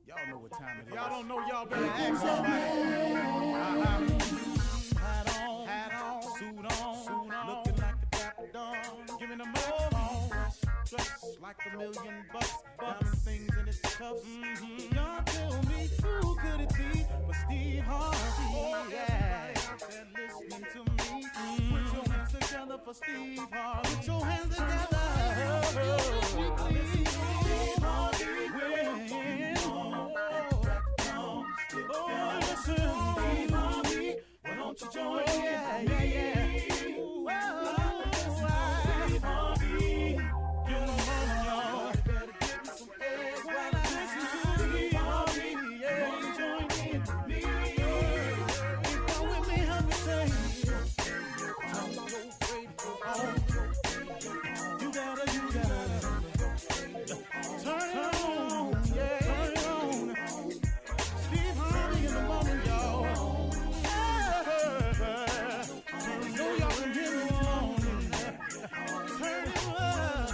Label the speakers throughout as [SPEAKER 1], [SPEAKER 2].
[SPEAKER 1] Y'all know what time it is. Y'all don't know, y'all better ask somebody. Hat on, suit on, looking like a dapper dog. Giving them all dressed like $1,000,000. Diamond things in its cuffs. Y'all tell me who could it be but Steve Harvey? Oh, yeah. Everybody out there listening to me. Put your hands together for Steve Harvey. Put your hands together. Steve Harvey. Oh, listen, Steve Harvey. Why don't you join in? Yeah. Steve Harvey. Get them on, y'all. Better give me some eggs while I listen to Steve Harvey. Yeah, join in with me. If you're with me, help me say, turn your radio on. You gotta turn it on. Yeah, turn it on. Steve Harvey in the morning, y'all. Yeah. So y'all can hear me on. Turn it up.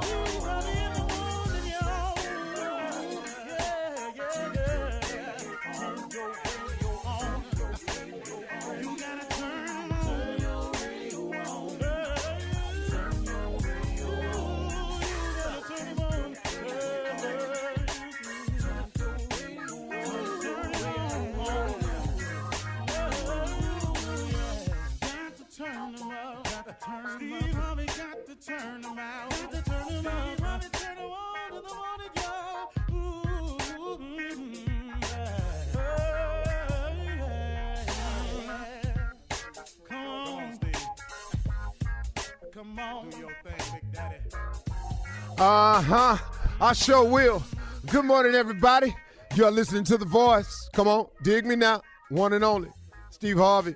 [SPEAKER 1] Steve Harvey in the morning, y'all. Yeah. Turn your radio on. You gotta turn your radio on. Turn your radio on. You gotta turn it on. Turn them up, Steve Harvey got to turn them out. Got to turn them up, Steve Harvey turn them on to the morning, y'all. Come on, Steve. Come on, do your thing, Big Daddy.
[SPEAKER 2] I sure will. Good morning, everybody. You're listening to The Voice. Come on, dig me now. One and only, Steve Harvey.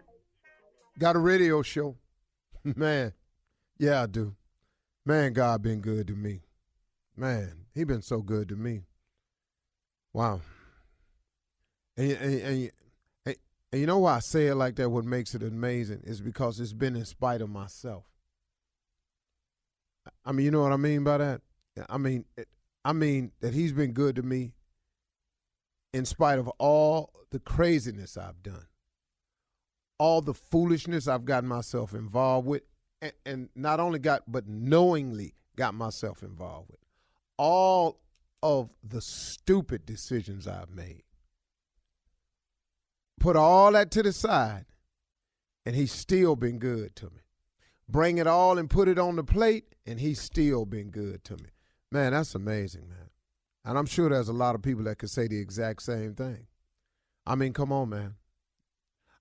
[SPEAKER 2] Got a radio show. Man, yeah, I do. Man, God been good to me. Man, he been so good to me. Wow. And you know why I say it like that, what makes it amazing, is because it's been in spite of myself. I mean, you know what I mean by that? I mean that he's been good to me in spite of all the craziness I've done, all the foolishness I've gotten myself involved with, and not only but knowingly got myself involved with, all of the stupid decisions I've made. Put all that to the side, and he's still been good to me. Bring it all and put it on the plate, and he's still been good to me. Man, that's amazing, man. And I'm sure there's a lot of people that could say the exact same thing. I mean, come on, man.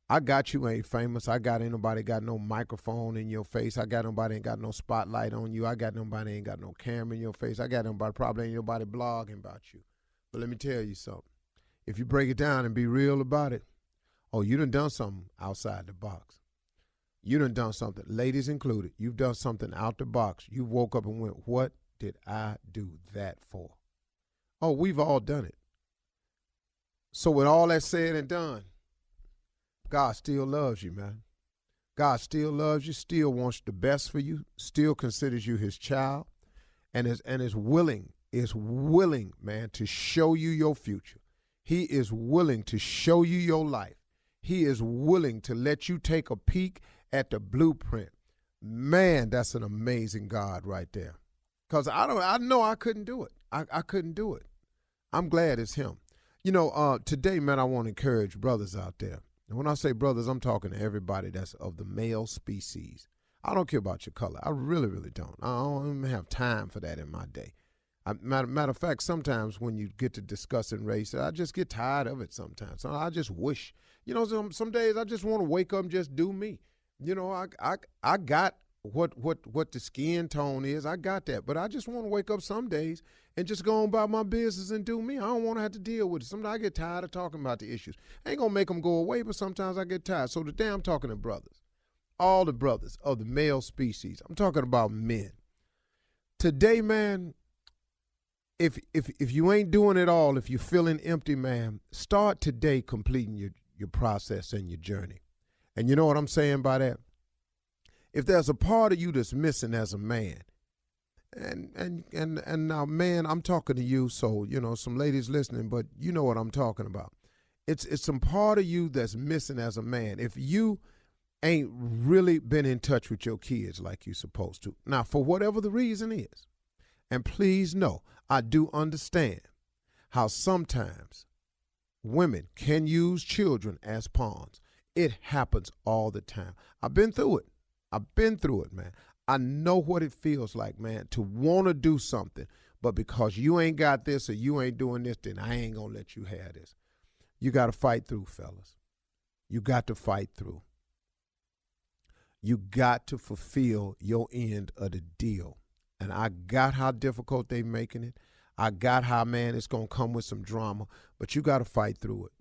[SPEAKER 2] I got you ain't famous. I got ain't nobody got no microphone in your face. I got nobody ain't got no spotlight on you. I got nobody ain't got no camera in your face. I got nobody, probably ain't nobody blogging about you. But let me tell you something. If you break it down and be real about it, oh, you done something outside the box. You done something, ladies included. You've done something out the box. You woke up and went, what did I do that for? Oh, we've all done it. So with all that said and done, God still loves you, man. God still loves you, still wants the best for you, still considers you his child, and is willing, man, to show you your future. He is willing to show you your life. He is willing to let you take a peek at the blueprint. Man, that's an amazing God right there. Because I know I couldn't do it. I couldn't do it. I'm glad it's him. You know, today, man, I want to encourage brothers out there. And when I say brothers, I'm talking to everybody that's of the male species. I don't care about your color. I really, really don't. I don't even have time for that in my day. Matter of fact, sometimes when you get to discussing race, I just get tired of it sometimes. So I just wish, you know, some days I just want to wake up and just do me. You know, I got what the skin tone is. I got that. But I just want to wake up some days and just go on about my business and do me. I don't want to have to deal with it. Sometimes I get tired of talking about the issues. I ain't going to make them go away, but sometimes I get tired. So today I'm talking to brothers, all the brothers of the male species. I'm talking about men. Today, man, if you ain't doing it all, if you're feeling empty, man, start today completing your process and your journey. And you know what I'm saying by that? If there's a part of you that's missing as a man, And now, man, I'm talking to you, so some ladies listening, but you know what I'm talking about. It's some part of you that's missing as a man. If you ain't really been in touch with your kids like you're supposed to, now for whatever the reason is, and please know, I do understand how sometimes women can use children as pawns. It happens all the time. I've been through it, man. I know what it feels like, man, to want to do something, but because you ain't got this or you ain't doing this, then I ain't going to let you have this. You got to fight through, fellas. You got to fight through. You got to fulfill your end of the deal. And I got how difficult they making it. I got how, man, it's going to come with some drama, but you got to fight through it.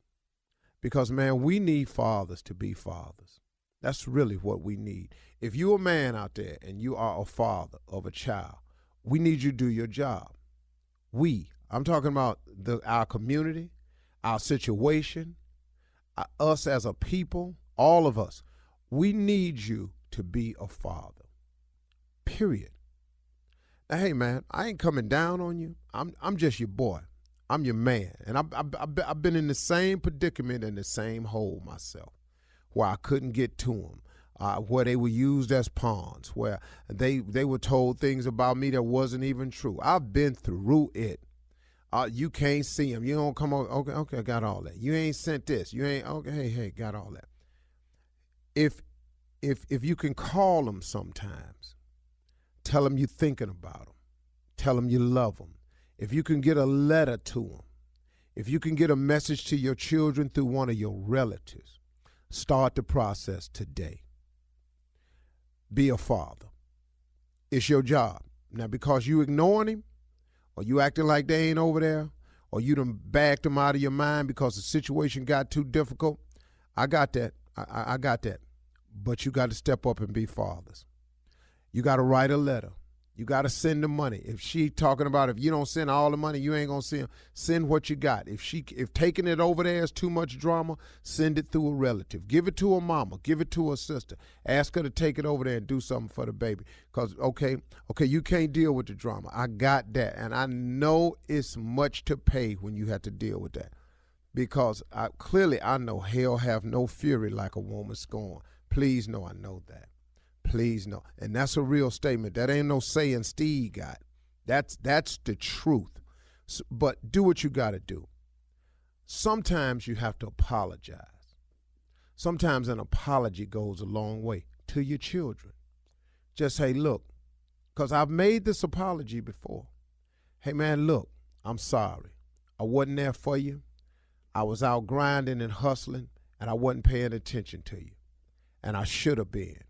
[SPEAKER 2] Because, man, we need fathers to be fathers. That's really what we need. If you're a man out there and you are a father of a child, we need you to do your job. I'm talking about our community, our situation, us as a people, all of us. We need you to be a father, period. Now, hey, man, I ain't coming down on you. I'm just your boy. I'm your man. And I've been in the same predicament and the same hole myself, where I couldn't get to them, where they were used as pawns, where they were told things about me that wasn't even true. I've been through it. You can't see them. You don't come over. Okay, I got all that. You ain't sent this. You ain't, okay, hey, got all that. If you can call them sometimes, tell them you're thinking about them. Tell them you love them. If you can get a letter to them, if you can get a message to your children through one of your relatives, start the process today. Be a father. It's your job. Now, because you ignoring him, or you acting like they ain't over there, or you done backed them out of your mind because the situation got too difficult, I got that. I got that. But you got to step up and be fathers. You got to write a letter. You got to send the money. If she talking about if you don't send all the money, you ain't going to see them. Send what you got. If taking it over there is too much drama, send it through a relative. Give it to a mama. Give it to a sister. Ask her to take it over there and do something for the baby. Because, okay, you can't deal with the drama. I got that. And I know it's much to pay when you have to deal with that. Because clearly I know hell have no fury like a woman scorned. Please know I know that. Please no. And that's a real statement. That ain't no saying Steve got. That's the truth. So, but do what you got to do. Sometimes you have to apologize. Sometimes an apology goes a long way to your children. Just say, look, because I've made this apology before. Hey, man, look, I'm sorry. I wasn't there for you. I was out grinding and hustling, and I wasn't paying attention to you. And I should have been.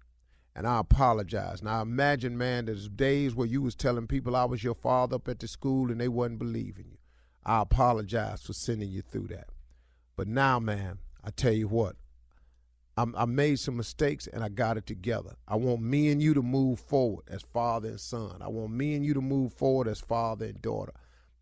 [SPEAKER 2] And I apologize. Now, imagine, man, there's days where you was telling people I was your father up at the school and they wasn't believing you. I apologize for sending you through that. But now, man, I tell you what, I made some mistakes and I got it together. I want me and you to move forward as father and son. I want me and you to move forward as father and daughter.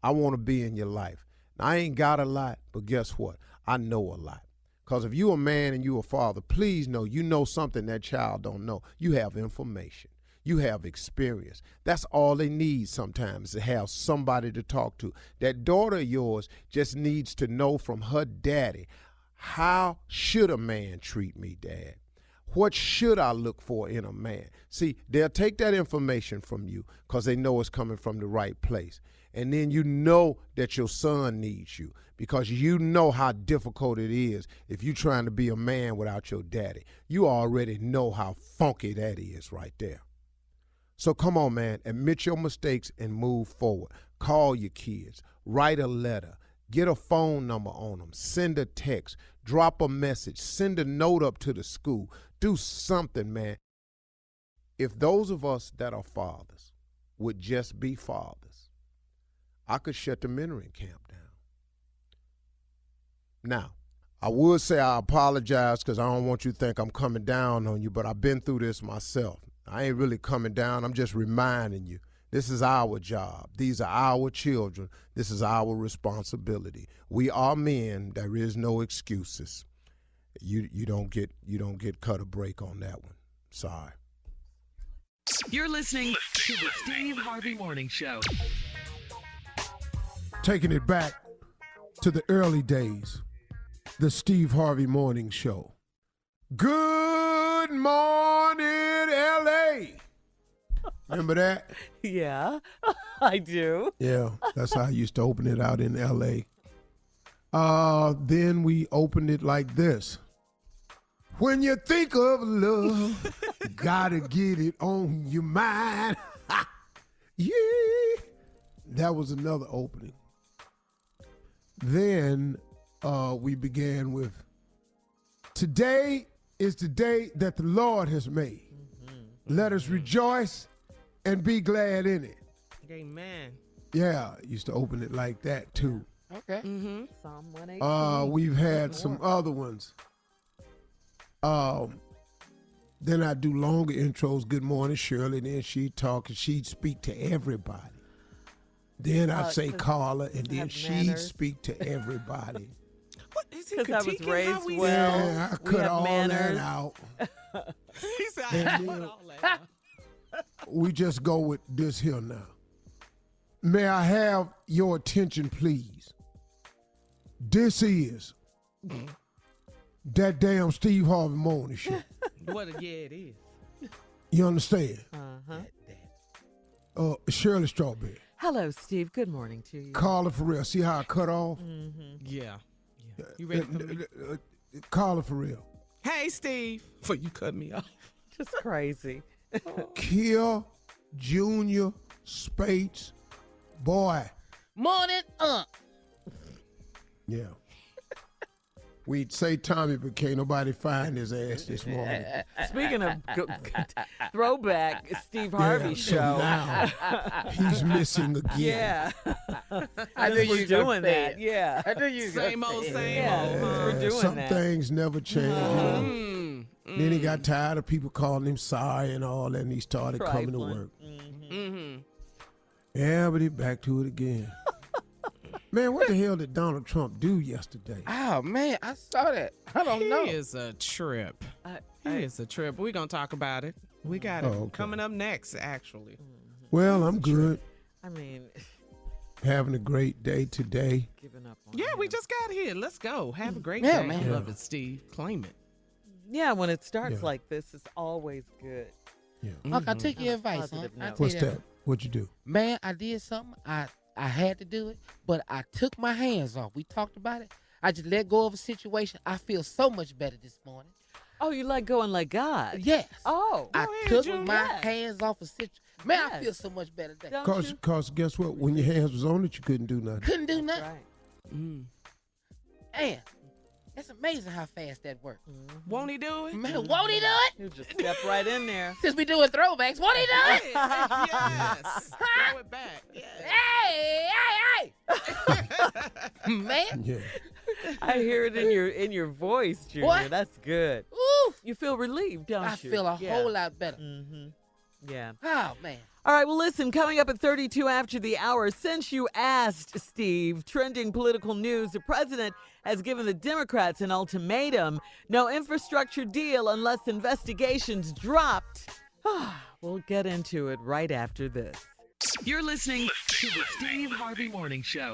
[SPEAKER 2] I want to be in your life. Now, I ain't got a lot, but guess what? I know a lot. Because if you a man and you a father, please know you know something that child don't know. You have information. You have experience. That's all they need sometimes, to have somebody to talk to. That daughter of yours just needs to know from her daddy, how should a man treat me, Dad? What should I look for in a man? See, they'll take that information from you because they know it's coming from the right place. And then you know that your son needs you because you know how difficult it is if you're trying to be a man without your daddy. You already know how funky that is right there. So come on, man, admit your mistakes and move forward. Call your kids, write a letter, get a phone number on them, send a text, drop a message, send a note up to the school. Do something, man. If those of us that are fathers would just be fathers, I could shut the mentoring camp down. Now, I would say I apologize because I don't want you to think I'm coming down on you, but I've been through this myself. I ain't really coming down. I'm just reminding you, this is our job. These are our children. This is our responsibility. We are men. There is no excuses. You don't get cut a break on that one. Sorry.
[SPEAKER 3] You're listening to the Steve Harvey Morning Show.
[SPEAKER 2] Taking it back to the early days, the Steve Harvey Morning Show. Good morning, L.A. Remember that?
[SPEAKER 4] Yeah, I do.
[SPEAKER 2] Yeah, that's how I used to open it out in L.A. Then we opened it like this. When you think of love, gotta get it on your mind. Yeah. That was another opening. Then we began with, today is the day that the Lord has made. Let us rejoice and be glad in it.
[SPEAKER 5] Amen.
[SPEAKER 2] Yeah, used to open it like that too.
[SPEAKER 5] Okay.
[SPEAKER 4] Mm-hmm. Psalm 118.
[SPEAKER 2] We've had some other ones. Then I do longer intros. Good morning, Shirley. Then she'd talk and she'd speak to everybody. Then I'd say Carla, and then she'd speak to everybody.
[SPEAKER 5] What is he
[SPEAKER 4] Because I was
[SPEAKER 5] critiquing
[SPEAKER 4] raised
[SPEAKER 5] how we
[SPEAKER 4] well.
[SPEAKER 5] sound?
[SPEAKER 2] Yeah, I
[SPEAKER 4] we
[SPEAKER 2] cut
[SPEAKER 4] have
[SPEAKER 2] all
[SPEAKER 4] manners.
[SPEAKER 2] that out.
[SPEAKER 5] He said,
[SPEAKER 2] And
[SPEAKER 5] I
[SPEAKER 2] then-
[SPEAKER 5] cut all that out.
[SPEAKER 2] We just go with this here now. May I have your attention, please? This is that damn Steve Harvey Morning Show.
[SPEAKER 5] Yeah, it is.
[SPEAKER 2] You understand?
[SPEAKER 4] Uh-huh.
[SPEAKER 2] Shirley Strawberry.
[SPEAKER 4] Hello, Steve. Good morning to you.
[SPEAKER 2] Carla for real. See how I cut off?
[SPEAKER 5] Yeah. You ready for me?
[SPEAKER 2] Carla for real.
[SPEAKER 5] Hey, Steve. For you cut me off.
[SPEAKER 4] Just crazy.
[SPEAKER 2] Kia Junior Spates. Boy.
[SPEAKER 5] Morning,
[SPEAKER 2] Yeah. We'd say Tommy, but can't nobody find his ass this morning.
[SPEAKER 4] Speaking of throwback, Steve Harvey
[SPEAKER 2] So
[SPEAKER 4] show.
[SPEAKER 2] now he's missing again.
[SPEAKER 4] Yeah.
[SPEAKER 6] I knew
[SPEAKER 4] We're
[SPEAKER 6] you was
[SPEAKER 4] doing
[SPEAKER 6] gonna say
[SPEAKER 4] that.
[SPEAKER 6] it.
[SPEAKER 4] Yeah.
[SPEAKER 6] I knew you was
[SPEAKER 5] Same
[SPEAKER 6] gonna
[SPEAKER 5] old,
[SPEAKER 6] say it.
[SPEAKER 5] same
[SPEAKER 4] Yeah.
[SPEAKER 5] old.
[SPEAKER 4] We're doing
[SPEAKER 2] Some
[SPEAKER 4] that.
[SPEAKER 2] things never change. Then he got tired of people calling him sorry and all that, and he started coming to
[SPEAKER 4] Trifling.
[SPEAKER 2] work.
[SPEAKER 5] Mm-hmm.
[SPEAKER 2] Yeah, but he back to it again. Man, what the hell did Donald Trump do yesterday?
[SPEAKER 6] Oh man, I saw that. I don't know.
[SPEAKER 5] He is a trip. He is a trip. We're going to talk about it. We got it
[SPEAKER 2] okay.
[SPEAKER 5] coming up next, actually.
[SPEAKER 2] Well, I'm good.
[SPEAKER 4] I mean,
[SPEAKER 2] Having a great day today.
[SPEAKER 4] giving up on
[SPEAKER 5] Yeah, we
[SPEAKER 4] him.
[SPEAKER 5] just got here. Let's go. Have a great
[SPEAKER 6] Yeah,
[SPEAKER 5] day.
[SPEAKER 6] man.
[SPEAKER 5] Love it, Steve. Claim it.
[SPEAKER 4] Yeah, when it starts
[SPEAKER 2] Yeah.
[SPEAKER 4] like this, it's always good.
[SPEAKER 2] Yeah.
[SPEAKER 6] Look, I took your
[SPEAKER 4] On a
[SPEAKER 6] advice, huh?
[SPEAKER 4] positive
[SPEAKER 6] I
[SPEAKER 4] note.
[SPEAKER 6] tell
[SPEAKER 2] What's
[SPEAKER 6] you
[SPEAKER 2] that? What'd you do?
[SPEAKER 6] Man, I did something. I had to do it, but I took my hands off. We talked about it. I just let go of a situation. I feel so much better this morning.
[SPEAKER 4] Oh, you let go and let God.
[SPEAKER 6] Yes.
[SPEAKER 4] Oh.
[SPEAKER 6] I
[SPEAKER 5] ahead,
[SPEAKER 6] took
[SPEAKER 5] Junior.
[SPEAKER 6] my
[SPEAKER 4] Yes.
[SPEAKER 6] hands off a situation. Man, I
[SPEAKER 4] Yes.
[SPEAKER 6] feel so much better today.
[SPEAKER 4] Don't you?
[SPEAKER 2] Cause guess what? When your hands was on it, you couldn't do nothing.
[SPEAKER 6] Couldn't do
[SPEAKER 4] That's
[SPEAKER 6] nothing.
[SPEAKER 4] right.
[SPEAKER 6] Man, it's amazing how fast that works.
[SPEAKER 5] Won't he do it?
[SPEAKER 6] Man, won't he do it?
[SPEAKER 4] You just step right in there.
[SPEAKER 6] Since we doing throwbacks, won't he do it?
[SPEAKER 5] Yes. Throw it back. Yeah.
[SPEAKER 6] Hey. Man,
[SPEAKER 2] Yeah.
[SPEAKER 4] I hear it in your voice, Junior.
[SPEAKER 6] What?
[SPEAKER 4] That's good.
[SPEAKER 6] ooh,
[SPEAKER 4] You feel relieved, don't
[SPEAKER 6] I
[SPEAKER 4] you?
[SPEAKER 6] feel a
[SPEAKER 4] Yeah.
[SPEAKER 6] whole lot better.
[SPEAKER 4] Mm-hmm. Yeah.
[SPEAKER 6] Oh, man.
[SPEAKER 4] All right, well, listen, coming up at 32 after the hour, since you asked, Steve, trending political news, the president has given the Democrats an ultimatum. No infrastructure deal unless investigations dropped. We'll get into it right after this.
[SPEAKER 3] You're listening to the Steve Harvey Morning Show.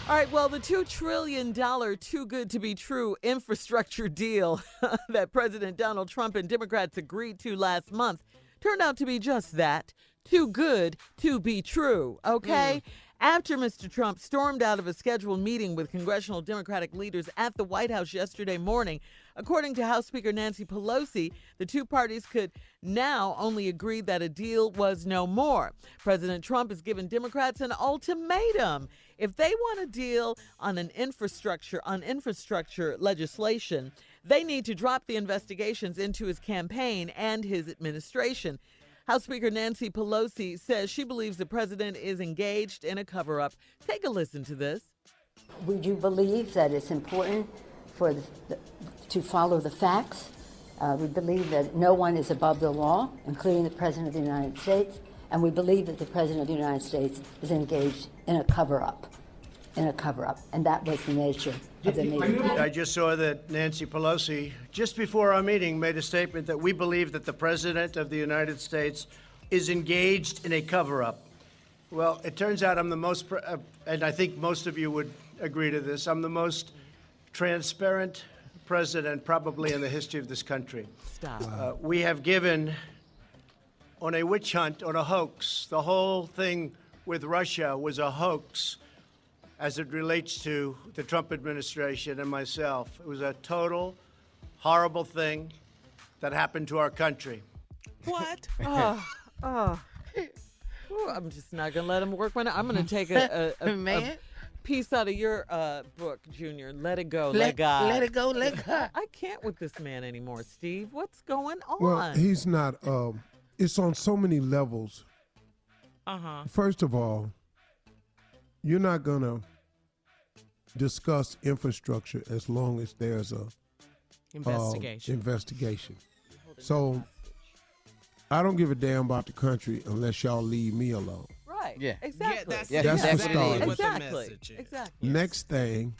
[SPEAKER 4] All right, well, the $2 trillion too good to be true infrastructure deal that President Donald Trump and Democrats agreed to last month turned out to be just that, too good to be true, okay? After Mr. Trump stormed out of a scheduled meeting with congressional Democratic leaders at the White House yesterday morning, according to House Speaker Nancy Pelosi, the two parties could now only agree that a deal was no more. President Trump has given Democrats an ultimatum. If they want a deal on infrastructure legislation, they need to drop the investigations into his campaign and his administration. House Speaker Nancy Pelosi says she believes the president is engaged in a cover-up. Take a listen to this.
[SPEAKER 7] We do believe that it's important to follow the facts. We believe that no one is above the law, including the President of the United States, and we believe that the President of the United States is engaged in a cover-up, and that was the nature of the meeting.
[SPEAKER 8] I just saw that Nancy Pelosi, just before our meeting, made a statement that we believe that the President of the United States is engaged in a cover-up. Well, it turns out I'm the most, and I think most of you would agree to this, I'm the most transparent president probably in the history of this country.
[SPEAKER 4] Stop.
[SPEAKER 8] We have given on a witch hunt, on a hoax. The whole thing with Russia was a hoax as it relates to the Trump administration and myself. It was a total horrible thing that happened to our country.
[SPEAKER 5] What?
[SPEAKER 4] Ooh, I'm just not going to let him work one. I'm going to take a
[SPEAKER 6] Man.
[SPEAKER 4] piece out of your book, Junior. Let it go. Let God.
[SPEAKER 6] Let it go. Let God.
[SPEAKER 4] I can't with this man anymore, Steve. What's going on?
[SPEAKER 2] Well, he's not. It's on so many levels. First of all, you're not going to discuss infrastructure as long as there's a investigation. So I don't give a damn about the country unless y'all leave me alone.
[SPEAKER 4] Right.
[SPEAKER 6] Yeah.
[SPEAKER 4] Exactly.
[SPEAKER 2] That's the start.
[SPEAKER 4] Exactly. Exactly.
[SPEAKER 2] Next thing,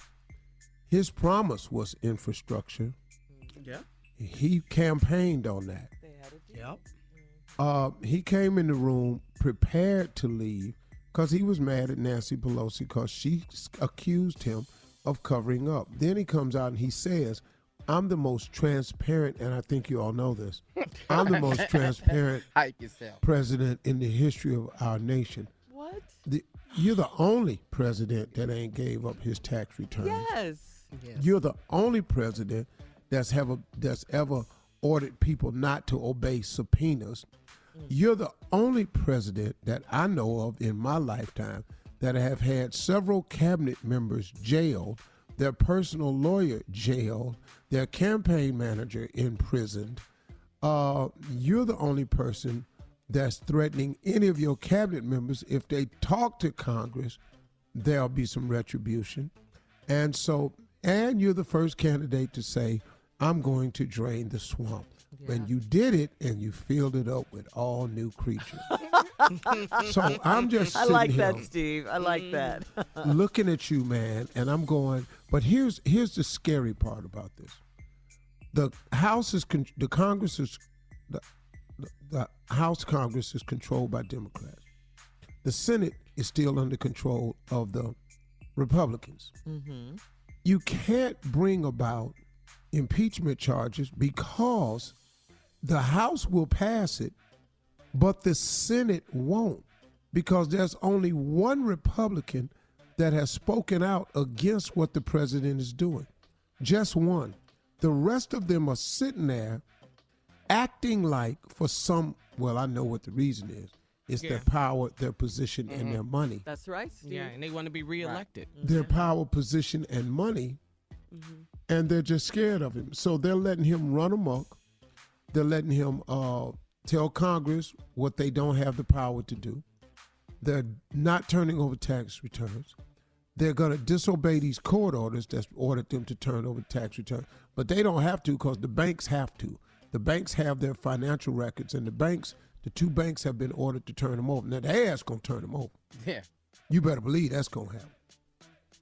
[SPEAKER 2] his promise was infrastructure.
[SPEAKER 5] Yeah.
[SPEAKER 2] He campaigned on that.
[SPEAKER 5] Yep.
[SPEAKER 2] He came in the room prepared to leave because he was mad at Nancy Pelosi because she accused him of covering up. Then he comes out and he says, I'm the most transparent, and I think you all know this, I'm the most transparent
[SPEAKER 6] Hype yourself.
[SPEAKER 2] president in the history of our nation.
[SPEAKER 4] What?
[SPEAKER 2] You're the only president that ain't gave up his tax returns.
[SPEAKER 4] Yes.
[SPEAKER 2] You're the only president that's ever ordered people not to obey subpoenas. You're the only president that I know of in my lifetime that have had several cabinet members jailed, their personal lawyer jailed, their campaign manager imprisoned. You're the only person that's threatening any of your cabinet members. If they talk to Congress, there'll be some retribution. And you're the first candidate to say, I'm going to drain the swamp. Yeah. And you did it, and you filled it up with all new creatures. So I'm just
[SPEAKER 4] I
[SPEAKER 2] sitting
[SPEAKER 4] like
[SPEAKER 2] here
[SPEAKER 4] that, Steve. I like that.
[SPEAKER 2] looking at you, man, and I'm going, but here's the scary part about this. The House Congress is controlled by Democrats. The Senate is still under control of the Republicans. Mm-hmm. You can't bring about impeachment charges because the House will pass it, but the Senate won't, because there's only one Republican that has spoken out against what the president is doing. Just one. The rest of them are sitting there acting like for some, well, I know what the reason is. It's their power, their position, and their money.
[SPEAKER 4] That's right, Steve.
[SPEAKER 5] Yeah, and they want to be reelected.
[SPEAKER 4] Right.
[SPEAKER 2] Their power, position, and money, and they're just scared of him. So they're letting him run amok. They're letting him tell Congress what they don't have the power to do. They're not turning over tax returns. They're going to disobey these court orders that's ordered them to turn over tax returns. But they don't have to because the banks have to. The banks have their financial records, and the two banks have been ordered to turn them over. Now, their ass going to turn them over.
[SPEAKER 6] Yeah.
[SPEAKER 2] You better believe that's going to happen.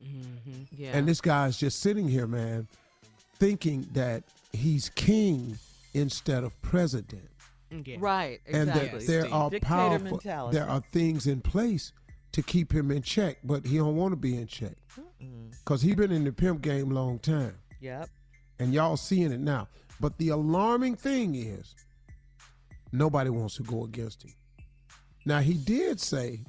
[SPEAKER 4] Mm-hmm. Yeah.
[SPEAKER 2] And this guy's just sitting here, man, thinking that he's king instead of president.
[SPEAKER 5] Yeah.
[SPEAKER 4] Right,
[SPEAKER 2] And
[SPEAKER 4] exactly.
[SPEAKER 2] that there are
[SPEAKER 4] Dictator
[SPEAKER 2] powerful,
[SPEAKER 4] mentality.
[SPEAKER 2] there are things in place to keep him in check, but he don't want to be in check because he been in the pimp game long time.
[SPEAKER 4] Yep.
[SPEAKER 2] And y'all seeing it now. But the alarming thing is nobody wants to go against him. Now, he did say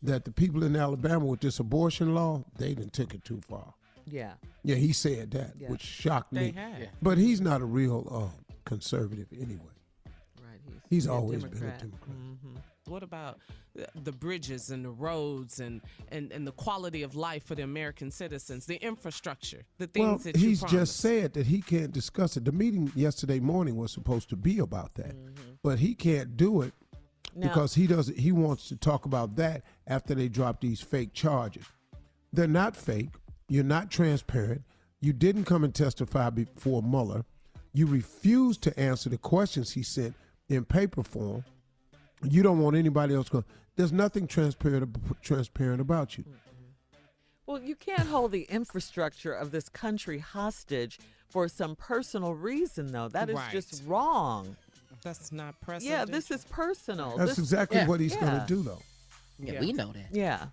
[SPEAKER 2] that the people in Alabama with this abortion law, they done took it too far.
[SPEAKER 4] Yeah.
[SPEAKER 2] Yeah, he said that,
[SPEAKER 4] Yeah.
[SPEAKER 2] which shocked me.
[SPEAKER 5] They have.
[SPEAKER 6] Yeah.
[SPEAKER 2] But he's not a real conservative anyway.
[SPEAKER 4] Right.
[SPEAKER 2] He's
[SPEAKER 4] a
[SPEAKER 2] always
[SPEAKER 4] Democrat.
[SPEAKER 2] been a Democrat.
[SPEAKER 4] Mm-hmm.
[SPEAKER 5] What about the bridges and the roads and the quality of life for the American citizens, the infrastructure, the things that you
[SPEAKER 2] he's
[SPEAKER 5] promised?
[SPEAKER 2] just said that he can't discuss it. The meeting yesterday morning was supposed to be about that, but he can't do it because he wants to talk about that after they drop these fake charges. They're not fake. You're not transparent. You didn't come and testify before Mueller. You refused to answer the questions he sent in paper form. You don't want anybody else going. There's nothing transparent about you.
[SPEAKER 4] Well, you can't hold the infrastructure of this country hostage for some personal reason, though. That is
[SPEAKER 5] Right.
[SPEAKER 4] just wrong.
[SPEAKER 5] That's not
[SPEAKER 4] Yeah,
[SPEAKER 5] presidential.
[SPEAKER 4] this is personal.
[SPEAKER 9] That's exactly
[SPEAKER 6] Yeah.
[SPEAKER 9] what he's going
[SPEAKER 4] Yeah.
[SPEAKER 9] to do, though.
[SPEAKER 6] Yeah,
[SPEAKER 5] Yeah.
[SPEAKER 6] we know that.
[SPEAKER 4] Yeah.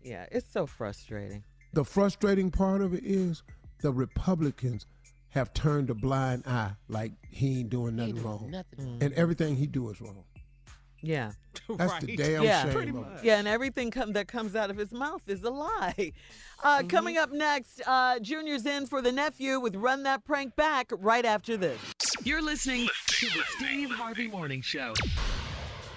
[SPEAKER 4] Yeah, it's so frustrating.
[SPEAKER 9] The frustrating part of it is the Republicans have turned a blind eye, like he ain't doing
[SPEAKER 6] He
[SPEAKER 9] nothing
[SPEAKER 6] do
[SPEAKER 9] wrong.
[SPEAKER 6] nothing.
[SPEAKER 9] And everything he do is wrong.
[SPEAKER 4] Yeah.
[SPEAKER 9] That's the
[SPEAKER 5] Right.
[SPEAKER 9] damn
[SPEAKER 4] Yeah.
[SPEAKER 9] shame
[SPEAKER 5] Pretty
[SPEAKER 9] of
[SPEAKER 5] much.
[SPEAKER 9] it.
[SPEAKER 4] Yeah, and everything that comes out of his mouth is a lie. Coming up next, Junior's in for the nephew with Run That Prank Back right after this.
[SPEAKER 3] You're listening to the Steve Harvey Morning Show.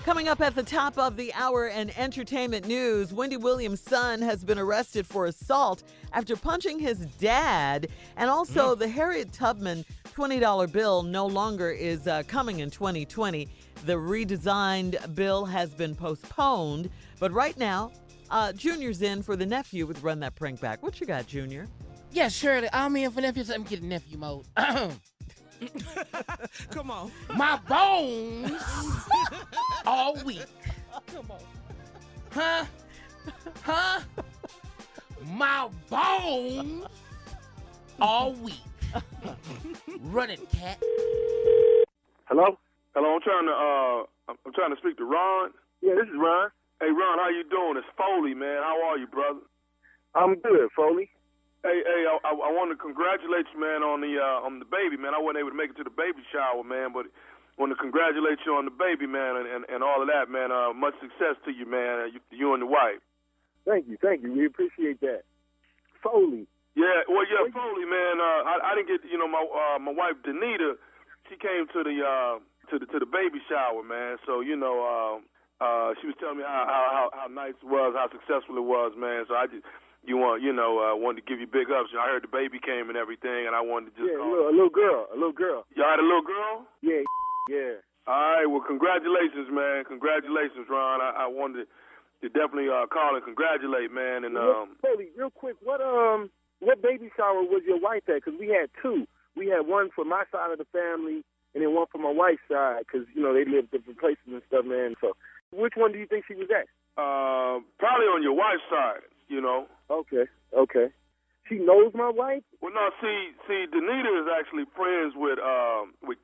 [SPEAKER 4] Coming up at the top of the hour in entertainment news, Wendy Williams' son has been arrested for assault after punching his dad. And also, the Harriet Tubman $20 bill no longer is coming in 2020. The redesigned bill has been postponed. But right now, Junior's in for the nephew with Run That Prank Back. What you got, Junior?
[SPEAKER 6] Yeah, Shirley, I'm in for nephew. Let me get in nephew mode.
[SPEAKER 5] Come on.
[SPEAKER 6] My bones all weak.
[SPEAKER 5] Come on.
[SPEAKER 6] Huh? Huh? My bones all weak. Run it, cat.
[SPEAKER 10] Hello? Hello, I'm trying to speak to Ron. Yeah, this is Ron. Hey, Ron, how you doing? It's Foley, man. How are you, brother? I'm good, Foley. Hey, I want to congratulate you, man, on the baby, man. I wasn't able to make it to the baby shower, man, but want to congratulate you on the baby, man, and all of that, man. Much success to you, man, you and the wife. Thank you. We appreciate that. Foley. Yeah, Foley, man. I didn't get, my wife Danita. She came to the baby shower, man. So she was telling me how nice it was, how successful it was, man. So I just wanted to give you big ups. I heard the baby came and everything, and I wanted to just call. A little girl. Y'all had a little girl? Yeah. All right. Well, congratulations, man. Congratulations, Ron. I wanted to definitely call and congratulate, man. And Foley, real quick, what baby shower was your wife at? Because we had two. We had one for my side of the family, and then one for my wife's side, because, they live different places and stuff, man. So which one do you think she was at? Probably on your wife's side, Okay. She knows my wife? Well, no, see, Danita is actually friends with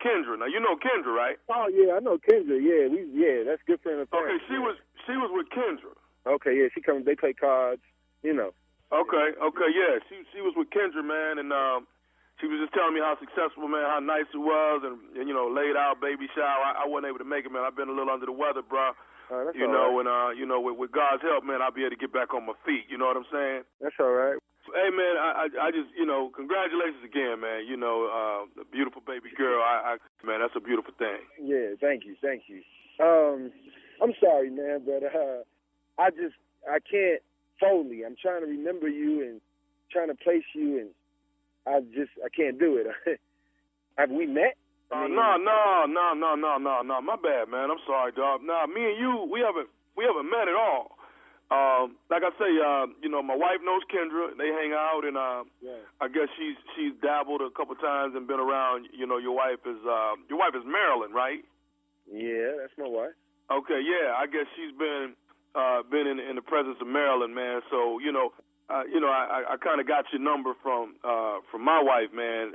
[SPEAKER 10] Kendra. Now, you know Kendra, right? Oh, yeah, I know Kendra. Yeah, that's good friend of parents. Okay, she was with Kendra. Okay, yeah, they play cards, Okay, yeah, she was with Kendra, man, and she was just telling me how successful, man, how nice it was, and laid out baby shower. I wasn't able to make it, man. I've been a little under the weather, bro. That's all right. And with God's help, man, I'll be able to get back on my feet. You know what I'm saying? That's all right. Hey, man, I just, congratulations again, man. A beautiful baby girl. Man, that's a beautiful thing. Yeah, thank you. I'm sorry, man, but I can't Foley. I'm trying to remember you and trying to place you, and I can't do it. Have we met? No. My bad, man. I'm sorry, dog. Nah, me and you, we haven't met at all. Like I say, my wife knows Kendra. They hang out, and I guess she's dabbled a couple times and been around. Your wife is Marilyn, right? Yeah, that's my wife. Okay, yeah. I guess she's been in the presence of Marilyn, man. So I kind of got your number from my wife, man.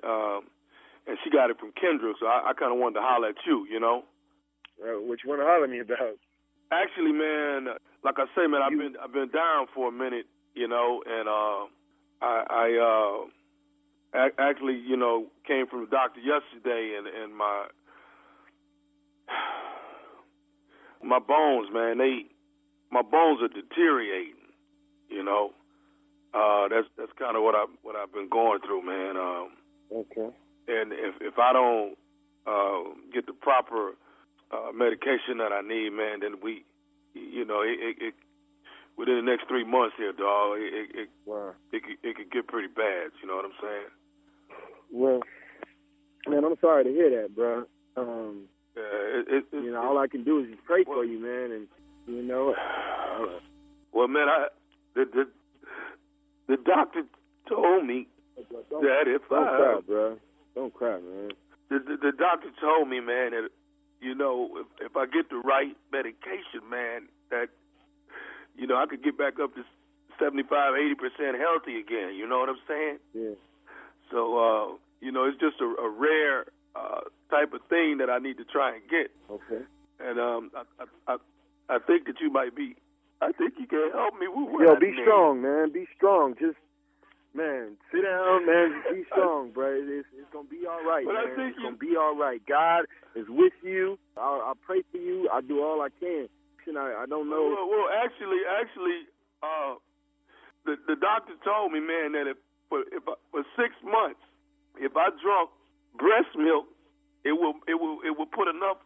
[SPEAKER 10] And she got it from Kendra, so I kind of wanted to holler at you, what you want to holler at me about? Actually, man, like I say, man, I've been down for a minute, and I actually, came from the doctor yesterday, and my bones, man, my bones are deteriorating, That's kind of what I've been going through, man. Okay. And if I don't get the proper medication that I need, man, then it within the next 3 months here, dog, it could get pretty bad. You know what I'm saying? Well, man, I'm sorry to hear that, bro. All I can do is just pray for you, man, and well, man, the doctor told me that if
[SPEAKER 11] Don't cry, bro. Don't cry, man.
[SPEAKER 10] The doctor told me, man, that, if I get the right medication, man, that, I could get back up to 75, 80% healthy again. You know what I'm saying?
[SPEAKER 11] Yeah.
[SPEAKER 10] So, it's just a rare type of thing that I need to try and get.
[SPEAKER 11] Okay.
[SPEAKER 10] And I think that you might be. I think you can help me with what
[SPEAKER 11] Yo,
[SPEAKER 10] I
[SPEAKER 11] be
[SPEAKER 10] need.
[SPEAKER 11] strong, man. Be strong. Just, man, sit down, man. Just be strong, bro. It's going to be all right,
[SPEAKER 10] But I
[SPEAKER 11] man.
[SPEAKER 10] think
[SPEAKER 11] It's going to be all right. God is with you. I pray for you. I do all I can. I don't know.
[SPEAKER 10] Well, actually, the doctor told me, man, that for 6 months, if I drunk breast milk, it will put enough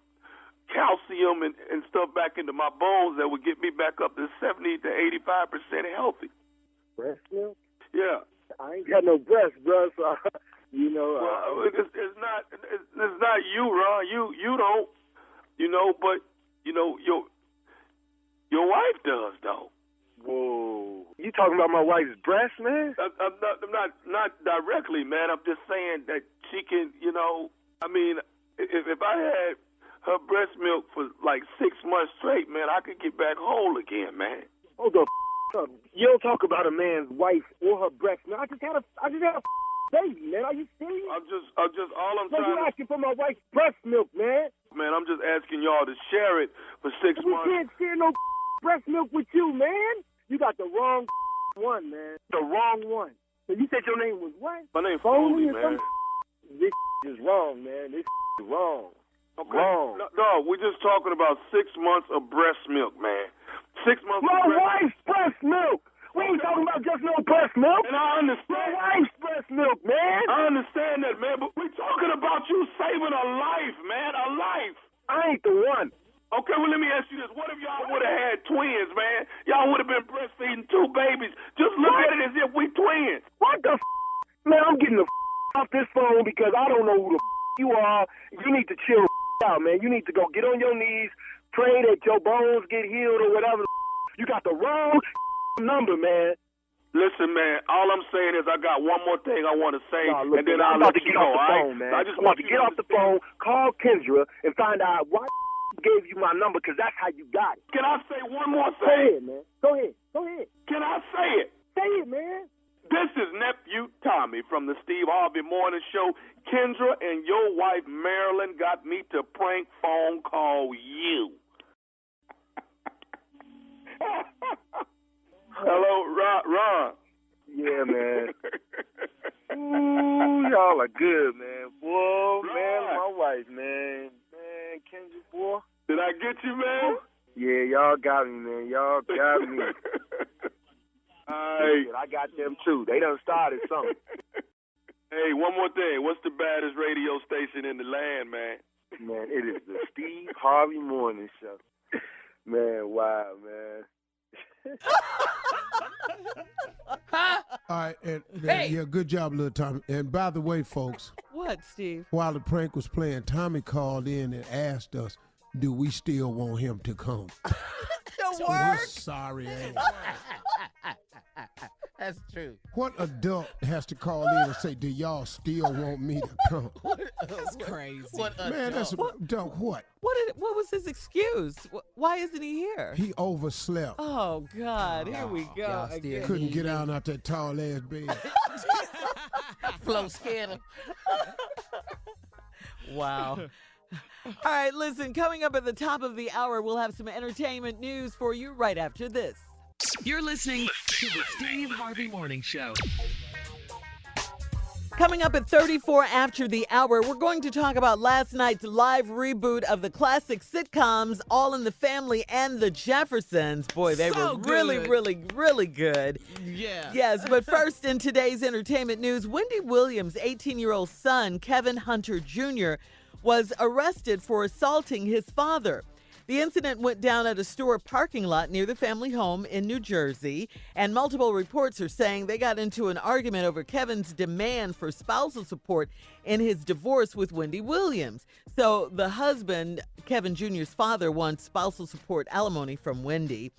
[SPEAKER 10] calcium and stuff back into my bones that would get me back up to 70 to 85% healthy.
[SPEAKER 11] Breast milk?
[SPEAKER 10] Yeah.
[SPEAKER 11] I ain't got no breast, bro. So, you know.
[SPEAKER 10] Well, it's not you, Ron. You don't. You know, but you know your wife does though.
[SPEAKER 11] Whoa. You talking about my wife's breast, man?
[SPEAKER 10] I'm not directly, man. I'm just saying that she can. You know, I mean, if I had her breast milk for like 6 months straight, man, I could get back whole again, man.
[SPEAKER 11] Hold the up. You don't talk about a man's wife or her breast, man. I just had a baby, man. Are you serious?
[SPEAKER 10] I'm just all I'm
[SPEAKER 11] No,
[SPEAKER 10] trying
[SPEAKER 11] you
[SPEAKER 10] to.
[SPEAKER 11] asking for my wife's breast milk, man.
[SPEAKER 10] Man, I'm just asking y'all to share it for 6
[SPEAKER 11] We
[SPEAKER 10] months.
[SPEAKER 11] can't share no breast milk with you, man. You got the wrong one, man. The wrong one. So you said your name was what?
[SPEAKER 10] My name's
[SPEAKER 11] Foley
[SPEAKER 10] Foley,
[SPEAKER 11] or
[SPEAKER 10] man.
[SPEAKER 11] something? This is wrong, man. This is wrong.
[SPEAKER 10] Okay.
[SPEAKER 11] Wrong.
[SPEAKER 10] No, we're just talking about 6 months of breast milk, man. 6 months
[SPEAKER 11] My
[SPEAKER 10] of breast
[SPEAKER 11] wife's breast milk. We ain't talking about just no breast milk.
[SPEAKER 10] And I
[SPEAKER 11] My
[SPEAKER 10] understand.
[SPEAKER 11] wife's breast milk, man.
[SPEAKER 10] I understand that, man, but we're talking about you saving a life, man, a life.
[SPEAKER 11] I ain't the one.
[SPEAKER 10] Okay, well, let me ask you this. What if y'all would have had twins, man? Y'all would have been breastfeeding 2 babies. Just look at it as if we twins.
[SPEAKER 11] What the Man, I'm getting the off this phone because I don't know who the you are. You need to chill out, man. You need to go get on your knees, pray that your bones get healed or whatever. You got the wrong number, man.
[SPEAKER 10] Listen, man, all I'm saying is I got one more thing I want to say,
[SPEAKER 11] Nah, look,
[SPEAKER 10] and then
[SPEAKER 11] man,
[SPEAKER 10] I'll
[SPEAKER 11] I'm about
[SPEAKER 10] let
[SPEAKER 11] to
[SPEAKER 10] you
[SPEAKER 11] get
[SPEAKER 10] know,
[SPEAKER 11] off the
[SPEAKER 10] all right?
[SPEAKER 11] phone, man.
[SPEAKER 10] I just
[SPEAKER 11] I'm about
[SPEAKER 10] want
[SPEAKER 11] to
[SPEAKER 10] you
[SPEAKER 11] get off the phone, call Kendra, and find out why gave you my number, because that's how you got it.
[SPEAKER 10] Can I say one more
[SPEAKER 11] Go
[SPEAKER 10] thing?
[SPEAKER 11] ahead, man. Go ahead. Go ahead.
[SPEAKER 10] Can I say it?
[SPEAKER 11] Say it, man.
[SPEAKER 10] This is Nephew Tommy from the Steve Harvey Morning Show. Kendra and your wife Marilyn got me to prank phone call you. Hello, Ron.
[SPEAKER 11] Yeah, man. Ooh, y'all are good, man. Boy, man, my wife, man. Man, Kendra, boy.
[SPEAKER 10] Did I get you, man?
[SPEAKER 11] Yeah, y'all got me, man. Y'all got me.
[SPEAKER 10] Hey.
[SPEAKER 11] I got them, too. They done started something.
[SPEAKER 10] Hey, one more thing. What's the baddest radio station in the land, man?
[SPEAKER 11] Man, it is the Steve Harvey Morning Show. Man, wow, man.
[SPEAKER 9] All right, and
[SPEAKER 6] Hey.
[SPEAKER 9] yeah, good job, little Tommy. And by the way, folks,
[SPEAKER 4] What, Steve?
[SPEAKER 9] while the prank was playing, Tommy called in and asked us, do we still want him to come?
[SPEAKER 4] The
[SPEAKER 9] We're
[SPEAKER 4] work?
[SPEAKER 9] sorry, ain't
[SPEAKER 6] That's true.
[SPEAKER 9] What adult has to call in and say, do y'all still want me to come?
[SPEAKER 5] That's crazy.
[SPEAKER 6] What a
[SPEAKER 9] Man, that's
[SPEAKER 6] joke.
[SPEAKER 9] dog, what?
[SPEAKER 4] What was his excuse? Why isn't he here?
[SPEAKER 9] He overslept.
[SPEAKER 4] Oh, God. Here we go.
[SPEAKER 6] y'all still
[SPEAKER 4] again.
[SPEAKER 9] Couldn't get out that tall ass bed.
[SPEAKER 6] Flo scared him.
[SPEAKER 4] Wow. All right, listen, coming up at the top of the hour, we'll have some entertainment news for you right after this.
[SPEAKER 3] You're listening to the Steve Harvey Morning Show.
[SPEAKER 4] Coming up at 34 after the hour, we're going to talk about last night's live reboot of the classic sitcoms All in the Family and the Jeffersons. Boy, they
[SPEAKER 5] So
[SPEAKER 4] were really,
[SPEAKER 5] good.
[SPEAKER 4] really, really good.
[SPEAKER 5] Yeah.
[SPEAKER 4] Yes, but first in today's entertainment news, Wendy Williams' 18-year-old son, Kevin Hunter Jr., was arrested for assaulting his father. The incident went down at a store parking lot near the family home in New Jersey, and multiple reports are saying they got into an argument over Kevin's demand for spousal support in his divorce with Wendy Williams. So the husband, Kevin Jr.'s father, wants spousal support alimony from Wendy.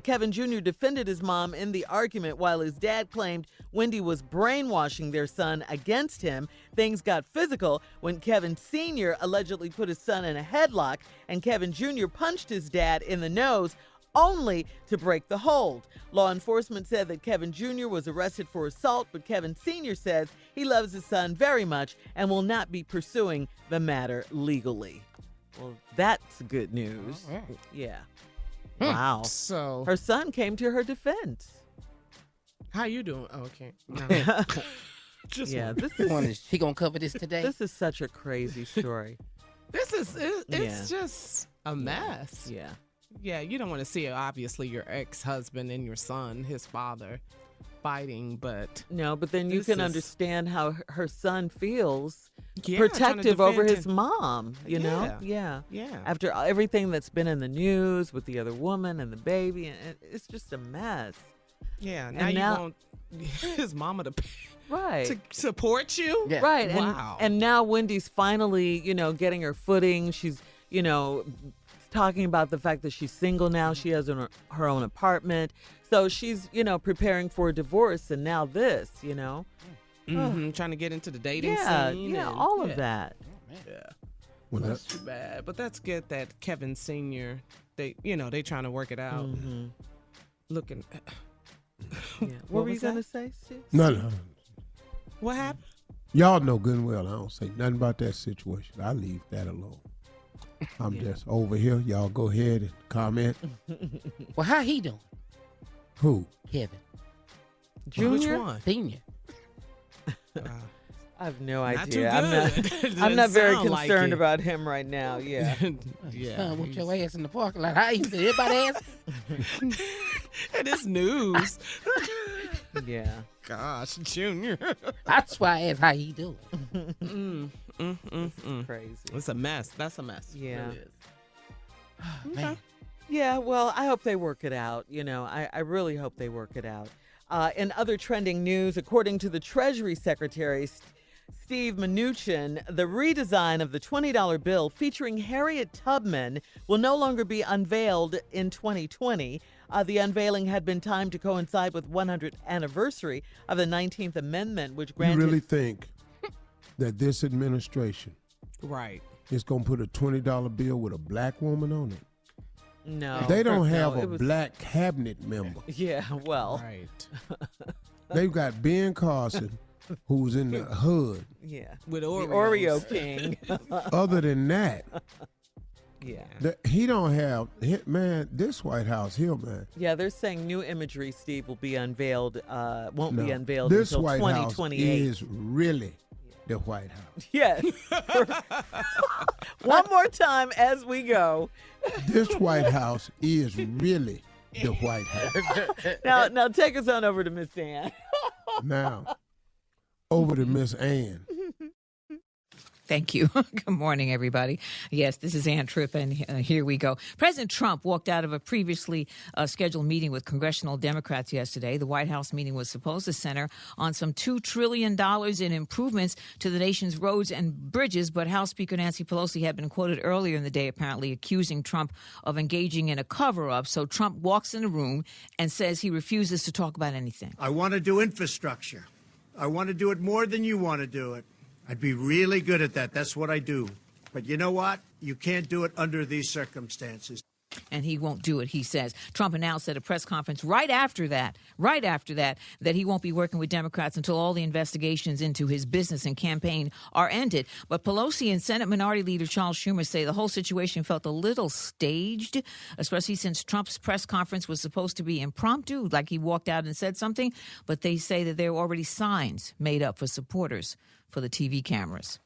[SPEAKER 4] Kevin Jr. defended his mom in the argument while his dad claimed Wendy was brainwashing their son against him. Things got physical when Kevin Sr. allegedly put his son in a headlock and Kevin Jr. punched his dad in the nose, only to break the hold. Law enforcement said that Kevin Jr. was arrested for assault, but Kevin Sr. says he loves his son very much and will not be pursuing the matter legally. Well, that's good news.
[SPEAKER 6] All right.
[SPEAKER 4] Yeah. Wow.
[SPEAKER 5] So
[SPEAKER 4] Her son came to her defense.
[SPEAKER 5] how you doing? Oh, okay. No. Just
[SPEAKER 4] Yeah,
[SPEAKER 5] one.
[SPEAKER 4] this is
[SPEAKER 6] He gonna cover this today?
[SPEAKER 4] this is such a crazy story.
[SPEAKER 5] This is it's
[SPEAKER 4] Yeah.
[SPEAKER 5] just a mess.
[SPEAKER 4] Yeah.
[SPEAKER 5] Yeah, you don't want to see obviously your ex-husband and your son, his father, fighting, but
[SPEAKER 4] No, but then you
[SPEAKER 5] This
[SPEAKER 4] can
[SPEAKER 5] is-
[SPEAKER 4] understand how her son feels
[SPEAKER 5] yeah, trying to
[SPEAKER 4] protective over
[SPEAKER 5] defend
[SPEAKER 4] his
[SPEAKER 5] him.
[SPEAKER 4] mom, you know?
[SPEAKER 5] Yeah.
[SPEAKER 4] Yeah.
[SPEAKER 5] Yeah.
[SPEAKER 4] After everything that's been in the news with the other woman and the baby, and it's just a mess.
[SPEAKER 5] Yeah,
[SPEAKER 4] And
[SPEAKER 5] now you
[SPEAKER 4] now-
[SPEAKER 5] want his mama to
[SPEAKER 4] Right.
[SPEAKER 5] to support you?
[SPEAKER 6] Yeah.
[SPEAKER 4] Right. And,
[SPEAKER 5] Wow.
[SPEAKER 4] and now Wendy's finally, getting her footing. She's, talking about the fact that she's single now. She has her own apartment. So she's, preparing for a divorce. And now this,
[SPEAKER 5] Trying to get into the dating
[SPEAKER 4] Yeah,
[SPEAKER 5] scene.
[SPEAKER 4] yeah,
[SPEAKER 5] and-
[SPEAKER 4] all of
[SPEAKER 5] yeah.
[SPEAKER 4] that.
[SPEAKER 5] Yeah.
[SPEAKER 9] Well,
[SPEAKER 5] That's too bad. But that's good that Kevin Sr., they trying to work it out.
[SPEAKER 4] Mhm.
[SPEAKER 5] Looking.
[SPEAKER 4] Yeah. What were you
[SPEAKER 5] was
[SPEAKER 4] going to
[SPEAKER 5] that?
[SPEAKER 4] say, Steve?
[SPEAKER 9] no.
[SPEAKER 5] What happened?
[SPEAKER 9] Y'all know good and well I don't say nothing about that situation. I leave that alone. I'm
[SPEAKER 4] Yeah.
[SPEAKER 9] just over here. Y'all go ahead and comment.
[SPEAKER 6] Well, how he doing,
[SPEAKER 9] Who?
[SPEAKER 6] Kevin
[SPEAKER 4] Junior?
[SPEAKER 5] Which one?
[SPEAKER 6] Senior?
[SPEAKER 4] I have no
[SPEAKER 5] Not
[SPEAKER 4] idea.
[SPEAKER 5] too good.
[SPEAKER 4] I'm
[SPEAKER 5] Doesn't
[SPEAKER 4] not very
[SPEAKER 5] sound like
[SPEAKER 4] concerned
[SPEAKER 5] it.
[SPEAKER 4] about him right now. Yeah.
[SPEAKER 5] Yeah.
[SPEAKER 6] Son, with your ass in the parking lot. How you feel? Everybody ask?
[SPEAKER 5] It is news.
[SPEAKER 4] Yeah.
[SPEAKER 5] Gosh, Junior.
[SPEAKER 6] That's why I asked how he doing.
[SPEAKER 4] Crazy.
[SPEAKER 5] It's a mess. That's a mess.
[SPEAKER 4] Yeah.
[SPEAKER 5] It is.
[SPEAKER 6] Man.
[SPEAKER 4] Yeah, well, I hope they work it out. I really hope they work it out. In other trending news, according to the Treasury Secretary, Steve Mnuchin, the redesign of the $20 bill featuring Harriet Tubman will no longer be unveiled in 2020. The unveiling had been timed to coincide with 100th anniversary of the 19th Amendment, which
[SPEAKER 9] You
[SPEAKER 4] granted...
[SPEAKER 9] really think that this administration
[SPEAKER 5] Right.
[SPEAKER 9] is going to put a $20 bill with a black woman on it?
[SPEAKER 4] No.
[SPEAKER 9] They don't have
[SPEAKER 4] no,
[SPEAKER 9] a
[SPEAKER 4] it was-
[SPEAKER 9] black cabinet member.
[SPEAKER 4] Yeah, well,
[SPEAKER 5] Right.
[SPEAKER 9] They've got Ben Carson, who's in the hood.
[SPEAKER 4] yeah.
[SPEAKER 5] With
[SPEAKER 4] The
[SPEAKER 5] Oreos.
[SPEAKER 4] Oreo King.
[SPEAKER 9] Other than that,
[SPEAKER 4] Yeah.
[SPEAKER 9] he don't have, man, this White House here, man.
[SPEAKER 4] Yeah, they're saying new imagery, Steve, will be unveiled, won't be
[SPEAKER 9] No,
[SPEAKER 4] unveiled
[SPEAKER 9] this
[SPEAKER 4] until
[SPEAKER 9] White House
[SPEAKER 4] 2028.
[SPEAKER 9] is really the White House.
[SPEAKER 4] Yes. One more time as we go.
[SPEAKER 9] This White House is really the White House.
[SPEAKER 4] Now take us on over to Miss Dan.
[SPEAKER 9] Now, over to Miss Ann.
[SPEAKER 12] Thank you. Good morning, everybody. Yes, this is Ann Tripp, and here we go. President Trump walked out of a previously scheduled meeting with congressional Democrats yesterday. The White House meeting was supposed to center on some $2 trillion in improvements to the nation's roads and bridges, but House Speaker Nancy Pelosi had been quoted earlier in the day apparently accusing Trump of engaging in a cover-up. So Trump walks in the room and says he refuses to talk about anything.
[SPEAKER 8] I want to do infrastructure. I want to do it more than you want to do it. I'd be really good at that. That's what I do. But you know what? You can't do it under these circumstances.
[SPEAKER 12] And he won't do it, he says. Trump announced at a press conference right after that, that he won't be working with Democrats until all the investigations into his business and campaign are ended. But Pelosi and Senate Minority Leader Charles Schumer say the whole situation felt a little staged, especially since Trump's press conference was supposed to be impromptu, like he walked out and said something. But they say that there are already signs made up for supporters for the TV cameras.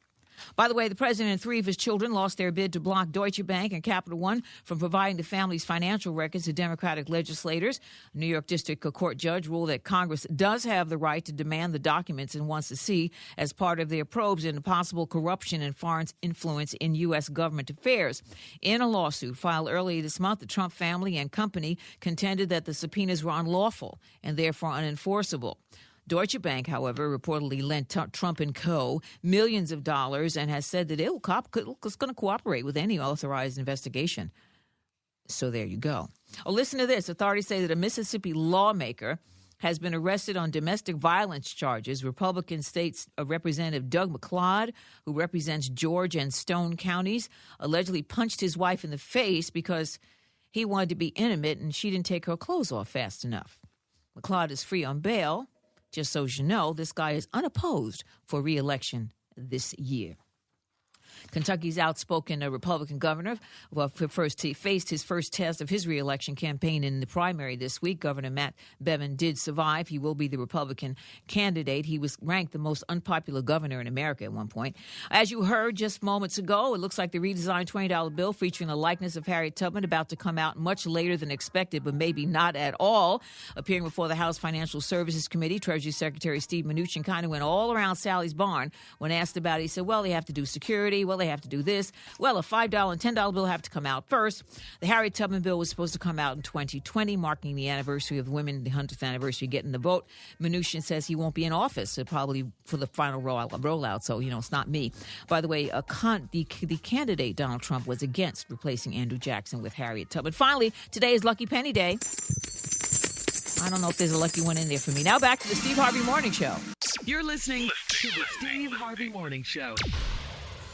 [SPEAKER 12] By the way, the president and three of his children lost their bid to block Deutsche Bank and Capital One from providing the family's financial records to Democratic legislators. A New York District Court judge ruled that Congress does have the right to demand the documents and wants to see as part of their probes into possible corruption and foreign influence in U.S. government affairs. In a lawsuit filed earlier this month, the Trump family and company contended that the subpoenas were unlawful and therefore unenforceable. Deutsche Bank, however, reportedly lent Trump and co. millions of dollars and has said that it's going to cooperate with any authorized investigation. So there you go. Oh, listen to this. Authorities say that a Mississippi lawmaker has been arrested on domestic violence charges. Republican State Representative Doug McCloud, who represents George and Stone counties, allegedly punched his wife in the face because he wanted to be intimate and she didn't take her clothes off fast enough. McLeod is free on bail. Just so you know, this guy is unopposed for re-election this year. Kentucky's outspoken Republican governor faced his first test of his reelection campaign in the primary this week. Governor Matt Bevin did survive. He will be the Republican candidate. He was ranked the most unpopular governor in America at one point. As you heard just moments ago, it looks like the redesigned $20 bill featuring a likeness of Harriet Tubman about to come out much later than expected, but maybe not at all. Appearing before the House Financial Services Committee, Treasury Secretary Steve Mnuchin kind of went all around Sally's barn when asked about it. He said, well, they have to do security. Well, they have to do this. Well, a $5 and $10 bill have to come out first. The Harriet Tubman bill was supposed to come out in 2020, marking the anniversary of the women, the 100th anniversary, getting the vote. Mnuchin says he won't be in office, probably for the final rollout. So, it's not me. By the way, the candidate, Donald Trump, was against replacing Andrew Jackson with Harriet Tubman. Finally, today is Lucky Penny Day. I don't know if there's a lucky one in there for me. Now back to the Steve Harvey Morning Show.
[SPEAKER 3] You're listening to the Steve Harvey Morning Show.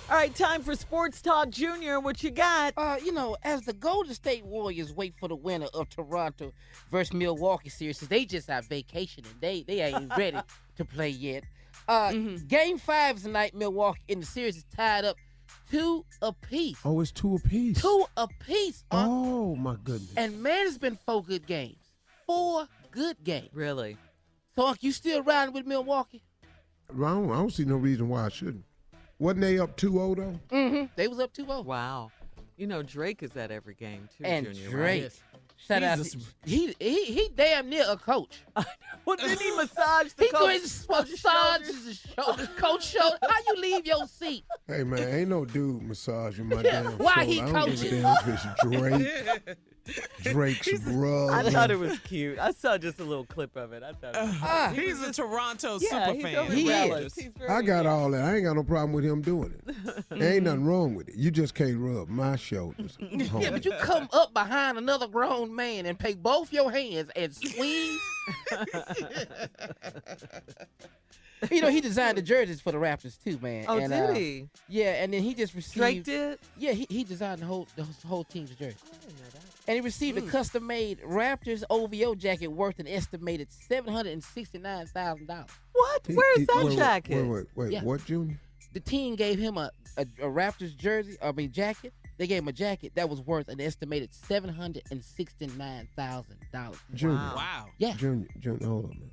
[SPEAKER 4] All right, time for Sports Talk Junior. What you got?
[SPEAKER 6] As the Golden State Warriors wait for the winner of Toronto versus Milwaukee series, they just out vacationing. They ain't ready to play yet. Game 5 tonight, Milwaukee, and the series is tied up 2 apiece.
[SPEAKER 9] Oh, it's 2 apiece.
[SPEAKER 6] 2 apiece.
[SPEAKER 9] Oh, my goodness.
[SPEAKER 6] And man, it's been 4 good games. 4 good games.
[SPEAKER 4] Really?
[SPEAKER 6] So, Unc, you still riding with Milwaukee?
[SPEAKER 9] I don't see no reason why I shouldn't. Wasn't they up 2-0, though?
[SPEAKER 6] Mm-hmm. They was up 2-0.
[SPEAKER 4] Wow. Drake is at every game, too,
[SPEAKER 6] and
[SPEAKER 4] Junior.
[SPEAKER 6] Drake.
[SPEAKER 4] Right?
[SPEAKER 6] Shout out. He damn near a coach.
[SPEAKER 4] Well, didn't he massage the coach?
[SPEAKER 6] He massages the shoulder. Coach shoulder. How you leave your seat?
[SPEAKER 9] Hey, man, ain't no dude massaging my damn
[SPEAKER 6] Why
[SPEAKER 9] shoulder.
[SPEAKER 6] he
[SPEAKER 9] I don't give a damn if it's Drake. Drake's brother.
[SPEAKER 4] I thought it was cute. I saw just a little clip of it. I thought it was cute.
[SPEAKER 5] He's a Toronto super
[SPEAKER 4] he's
[SPEAKER 5] fan.
[SPEAKER 4] over jealous. He's very
[SPEAKER 9] I got all that. I ain't got no problem with him doing it. There ain't nothing wrong with it. You just can't rub my shoulders.
[SPEAKER 6] Yeah, but you come up behind another grown man and take both your hands and squeeze. He designed the jerseys for the Raptors too, man.
[SPEAKER 4] Oh,
[SPEAKER 6] and,
[SPEAKER 4] did he?
[SPEAKER 6] Yeah, and then he just received.
[SPEAKER 4] Drake did?
[SPEAKER 6] Yeah, he designed the whole team's jersey.
[SPEAKER 4] I didn't know that.
[SPEAKER 6] And he received a custom-made Raptors OVO jacket worth an estimated $769,000.
[SPEAKER 4] What? Where's that jacket?
[SPEAKER 9] Wait.
[SPEAKER 6] Yeah.
[SPEAKER 9] What, Junior?
[SPEAKER 6] The team gave him a Raptors jacket. They gave him a jacket that was worth an estimated $769,000.
[SPEAKER 9] Junior.
[SPEAKER 5] Wow.
[SPEAKER 6] Yeah.
[SPEAKER 9] Junior, hold on, man.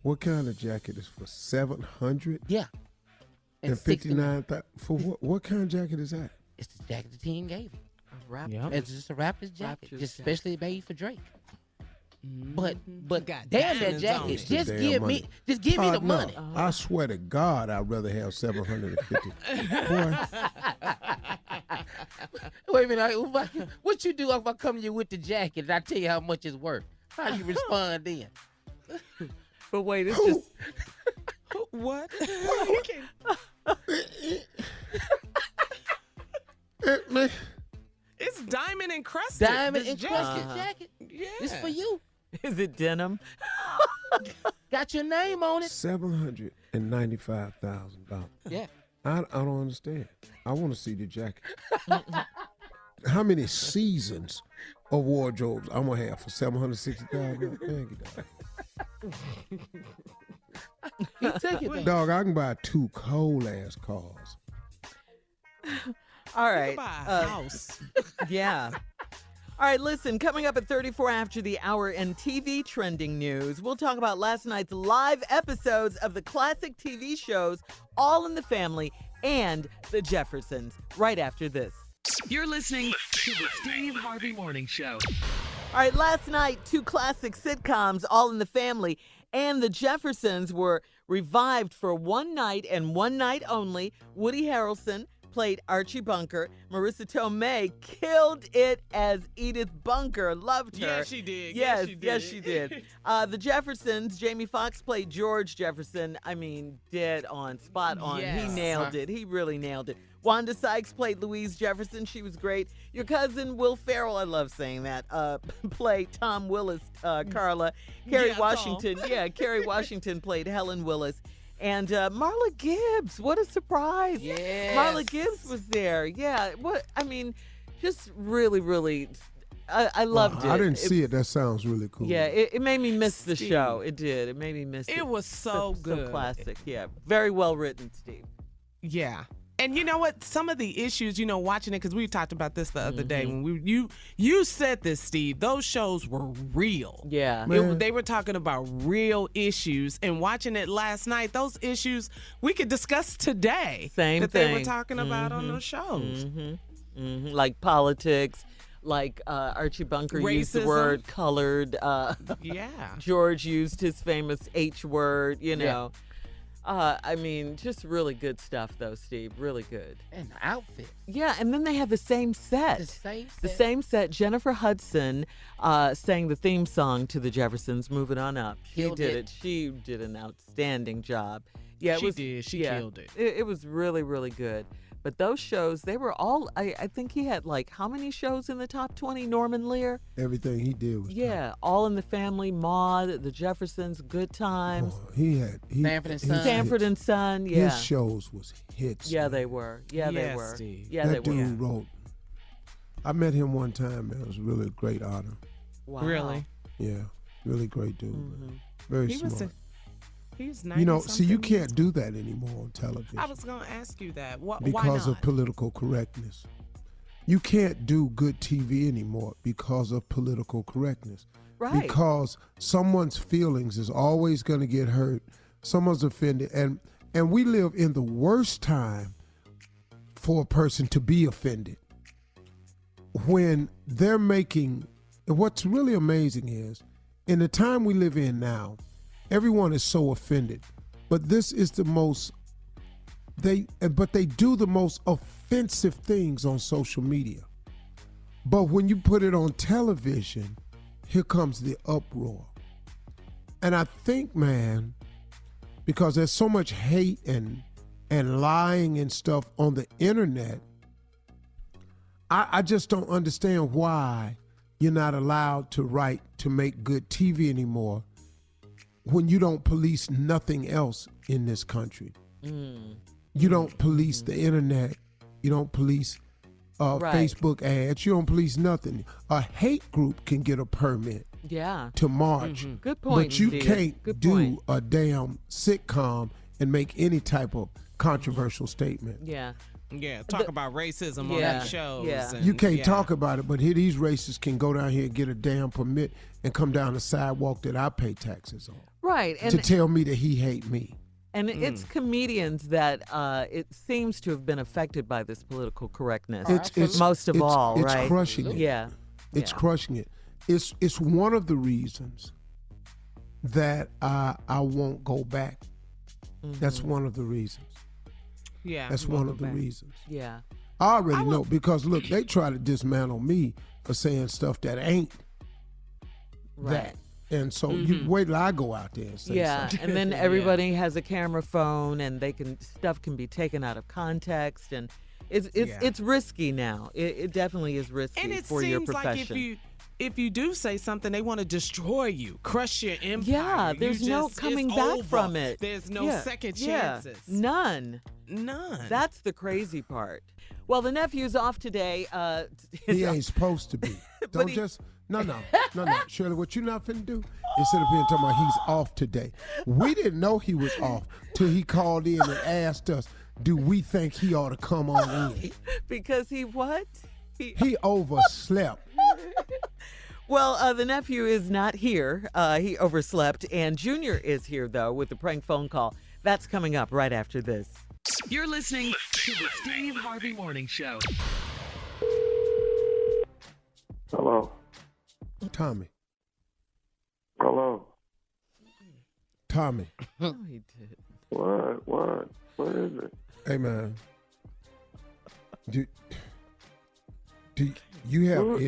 [SPEAKER 9] What kind of jacket is for $700?
[SPEAKER 6] Yeah.
[SPEAKER 9] And $59,000 for what? What kind of jacket is that?
[SPEAKER 6] It's the jacket the team gave him.
[SPEAKER 4] Raptor.
[SPEAKER 6] It's just a Raptors jacket,
[SPEAKER 4] Raptors
[SPEAKER 6] just
[SPEAKER 4] jacket.
[SPEAKER 6] especially made for Drake. But
[SPEAKER 5] Got
[SPEAKER 6] damn that
[SPEAKER 5] diamonds on
[SPEAKER 6] jacket.
[SPEAKER 5] it.
[SPEAKER 6] Just
[SPEAKER 9] Damn
[SPEAKER 6] give
[SPEAKER 9] money.
[SPEAKER 6] me the
[SPEAKER 9] No,
[SPEAKER 6] money.
[SPEAKER 9] I swear to God, I'd rather have $750. Boy,
[SPEAKER 6] Wait a minute. What you do if I come to you with the jacket and I tell you how much it's worth? How you respond then?
[SPEAKER 4] But wait, it's just...
[SPEAKER 5] What?
[SPEAKER 9] man.
[SPEAKER 5] It's diamond encrusted.
[SPEAKER 6] Diamond
[SPEAKER 5] this
[SPEAKER 6] encrusted
[SPEAKER 5] jacket.
[SPEAKER 6] jacket.
[SPEAKER 5] Yeah.
[SPEAKER 6] It's for you.
[SPEAKER 4] Is it denim?
[SPEAKER 6] Got your name on it.
[SPEAKER 9] $795,000.
[SPEAKER 6] Yeah.
[SPEAKER 9] I don't understand. I want to see the jacket. How many seasons of wardrobes I'm gonna have for $760,000? Thank you, dog.
[SPEAKER 6] You take it, man.
[SPEAKER 9] Dog, I can buy 2 cold ass cars.
[SPEAKER 4] All right.
[SPEAKER 5] Buy a house.
[SPEAKER 4] Yeah. All right, listen, coming up at 34 after the hour in TV trending news, we'll talk about last night's live episodes of the classic TV shows All in the Family and The Jeffersons right after this.
[SPEAKER 3] You're listening to the Steve Harvey Morning Show.
[SPEAKER 4] All right, last night, 2 classic sitcoms, All in the Family and The Jeffersons, were revived for one night and one night only. Woody Harrelson played Archie Bunker. Marissa Tomei killed it as Edith Bunker. Loved her.
[SPEAKER 5] Yeah, she did.
[SPEAKER 4] Yes, she did. The Jeffersons, Jamie Foxx played George Jefferson. I mean, dead on, spot on.
[SPEAKER 5] Yes.
[SPEAKER 4] He nailed it. He really nailed it. Wanda Sykes played Louise Jefferson. She was great. Your cousin, Will Ferrell, I love saying that, played Tom Willis, Carla. Kerry Washington played Helen Willis. And Marla Gibbs, what a surprise.
[SPEAKER 6] Yes.
[SPEAKER 4] Marla Gibbs was there. Yeah, just really, really I loved it.
[SPEAKER 9] I didn't see it. That sounds really cool.
[SPEAKER 4] Yeah, it made me miss the
[SPEAKER 5] Steve.
[SPEAKER 4] show. It did. It made me miss it.
[SPEAKER 5] It was so good.
[SPEAKER 4] So classic. Yeah, very well written, Steve.
[SPEAKER 5] Yeah. And you know what? Some of the issues, watching it, because we talked about this the other day when you said this, Steve. Those shows were real.
[SPEAKER 4] Yeah,
[SPEAKER 5] They were talking about real issues, and watching it last night, those issues we could discuss today.
[SPEAKER 4] Same
[SPEAKER 5] that
[SPEAKER 4] thing.
[SPEAKER 5] they were talking about on those shows.
[SPEAKER 4] Like politics, like Archie Bunker used the
[SPEAKER 5] Racism.
[SPEAKER 4] word colored.
[SPEAKER 5] Yeah.
[SPEAKER 4] George used his famous H word. I mean, just really good stuff, though, Steve. Really good.
[SPEAKER 6] And the outfit.
[SPEAKER 4] Yeah, and then they have the same set.
[SPEAKER 6] The same set.
[SPEAKER 4] The same set. Jennifer Hudson sang the theme song to the Jeffersons, Moving On Up. She
[SPEAKER 6] Killed
[SPEAKER 4] did
[SPEAKER 6] it.
[SPEAKER 4] it. She did an outstanding job. Yeah,
[SPEAKER 5] She did. She killed it.
[SPEAKER 4] It was really, really good. But those shows, they were all, I think he had like how many shows in the top 20? Norman Lear?
[SPEAKER 9] Everything he did was
[SPEAKER 4] Yeah, All in the Family, Maude, The Jeffersons, Good Times.
[SPEAKER 9] he had
[SPEAKER 6] Sanford and Son.
[SPEAKER 4] Sanford and Son, yeah.
[SPEAKER 9] His shows was hits.
[SPEAKER 4] Yeah,
[SPEAKER 9] man.
[SPEAKER 4] they were. Yeah, they
[SPEAKER 5] Yes,
[SPEAKER 4] were.
[SPEAKER 5] Steve.
[SPEAKER 4] Yeah,
[SPEAKER 9] That
[SPEAKER 4] they were.
[SPEAKER 9] dude wrote. I met him one time, man. It was really a great honor.
[SPEAKER 4] Wow.
[SPEAKER 5] Really?
[SPEAKER 9] Yeah, really great dude. Man. Very
[SPEAKER 5] He was
[SPEAKER 9] smart.
[SPEAKER 5] He's
[SPEAKER 9] See, you can't do that anymore on television
[SPEAKER 5] I was going to ask you that. Why
[SPEAKER 9] because
[SPEAKER 5] not?
[SPEAKER 9] of political correctness. You can't do good TV anymore because of political correctness.
[SPEAKER 4] Right.
[SPEAKER 9] Because someone's feelings is always going to get hurt. Someone's offended, and we live in the worst time for a person to be offended. When they're making, what's really amazing is, in the time we live in now, everyone is so offended, but this is the most, they do the most offensive things on social media. But when you put it on television, here comes the uproar. And I think, man, because there's so much hate and lying and stuff on the internet, I just don't understand why you're not allowed to make good TV anymore when you don't police nothing else in this country. You don't police the internet. You don't police Facebook ads. You don't police nothing. A hate group can get a permit
[SPEAKER 4] Yeah.
[SPEAKER 9] to march.
[SPEAKER 4] Good point,
[SPEAKER 9] But you
[SPEAKER 4] Steve.
[SPEAKER 9] can't
[SPEAKER 4] Good
[SPEAKER 9] do
[SPEAKER 4] point.
[SPEAKER 9] a damn sitcom and make any type of controversial statement.
[SPEAKER 4] Yeah.
[SPEAKER 5] Yeah, talk about racism
[SPEAKER 4] Yeah,
[SPEAKER 5] on these shows.
[SPEAKER 4] yeah.
[SPEAKER 5] and-
[SPEAKER 9] You can't
[SPEAKER 5] yeah.
[SPEAKER 9] talk about it, but here these racists can go down here and get a damn permit and come down the sidewalk that I pay taxes on
[SPEAKER 4] Right.
[SPEAKER 9] to tell me that he hate me.
[SPEAKER 4] And it's comedians that it seems to have been affected by this political correctness. Most of all,
[SPEAKER 9] it's
[SPEAKER 4] right?
[SPEAKER 9] crushing it.
[SPEAKER 4] Yeah.
[SPEAKER 9] It's
[SPEAKER 4] Yeah.
[SPEAKER 9] crushing it. It's one of the reasons that I won't go back. That's one of the reasons.
[SPEAKER 5] Yeah.
[SPEAKER 9] That's
[SPEAKER 5] we'll
[SPEAKER 9] one
[SPEAKER 5] go
[SPEAKER 9] of the
[SPEAKER 5] back.
[SPEAKER 9] reasons.
[SPEAKER 4] Yeah.
[SPEAKER 9] I already know because look, they try to dismantle me for saying stuff that ain't that. And so you wait till I go out there and say
[SPEAKER 4] Yeah,
[SPEAKER 9] something.
[SPEAKER 4] and then everybody has a camera phone, and stuff can be taken out of context, and it's risky now. It definitely is risky
[SPEAKER 5] And it
[SPEAKER 4] for your
[SPEAKER 5] seems like
[SPEAKER 4] profession.
[SPEAKER 5] if you do say something, they want to destroy you, crush your empire.
[SPEAKER 4] Yeah,
[SPEAKER 5] You
[SPEAKER 4] there's no
[SPEAKER 5] just-
[SPEAKER 4] coming
[SPEAKER 5] it's
[SPEAKER 4] back
[SPEAKER 5] over.
[SPEAKER 4] from it.
[SPEAKER 5] There's no
[SPEAKER 4] Yeah,
[SPEAKER 5] second
[SPEAKER 4] yeah,
[SPEAKER 5] chances.
[SPEAKER 4] None.
[SPEAKER 5] None.
[SPEAKER 4] That's the crazy part. Well, the nephew's off today.
[SPEAKER 9] He ain't supposed to be. Don't
[SPEAKER 4] he-
[SPEAKER 9] just no. Shirley, what you not finna do is sit up here and talk about he's off today. We didn't know he was off till he called in and asked us, do we think he ought to come on in?
[SPEAKER 4] Because he what?
[SPEAKER 9] He overslept.
[SPEAKER 4] Well, the nephew is not here. He overslept. And Junior is here, though, with the prank phone call. That's coming up right after this.
[SPEAKER 3] You're listening to the Steve Harvey Morning Show.
[SPEAKER 10] Hello.
[SPEAKER 9] Tommy.
[SPEAKER 10] Hello.
[SPEAKER 9] Tommy.
[SPEAKER 4] Oh, he did.
[SPEAKER 10] What? What is it?
[SPEAKER 9] Hey man. Do you have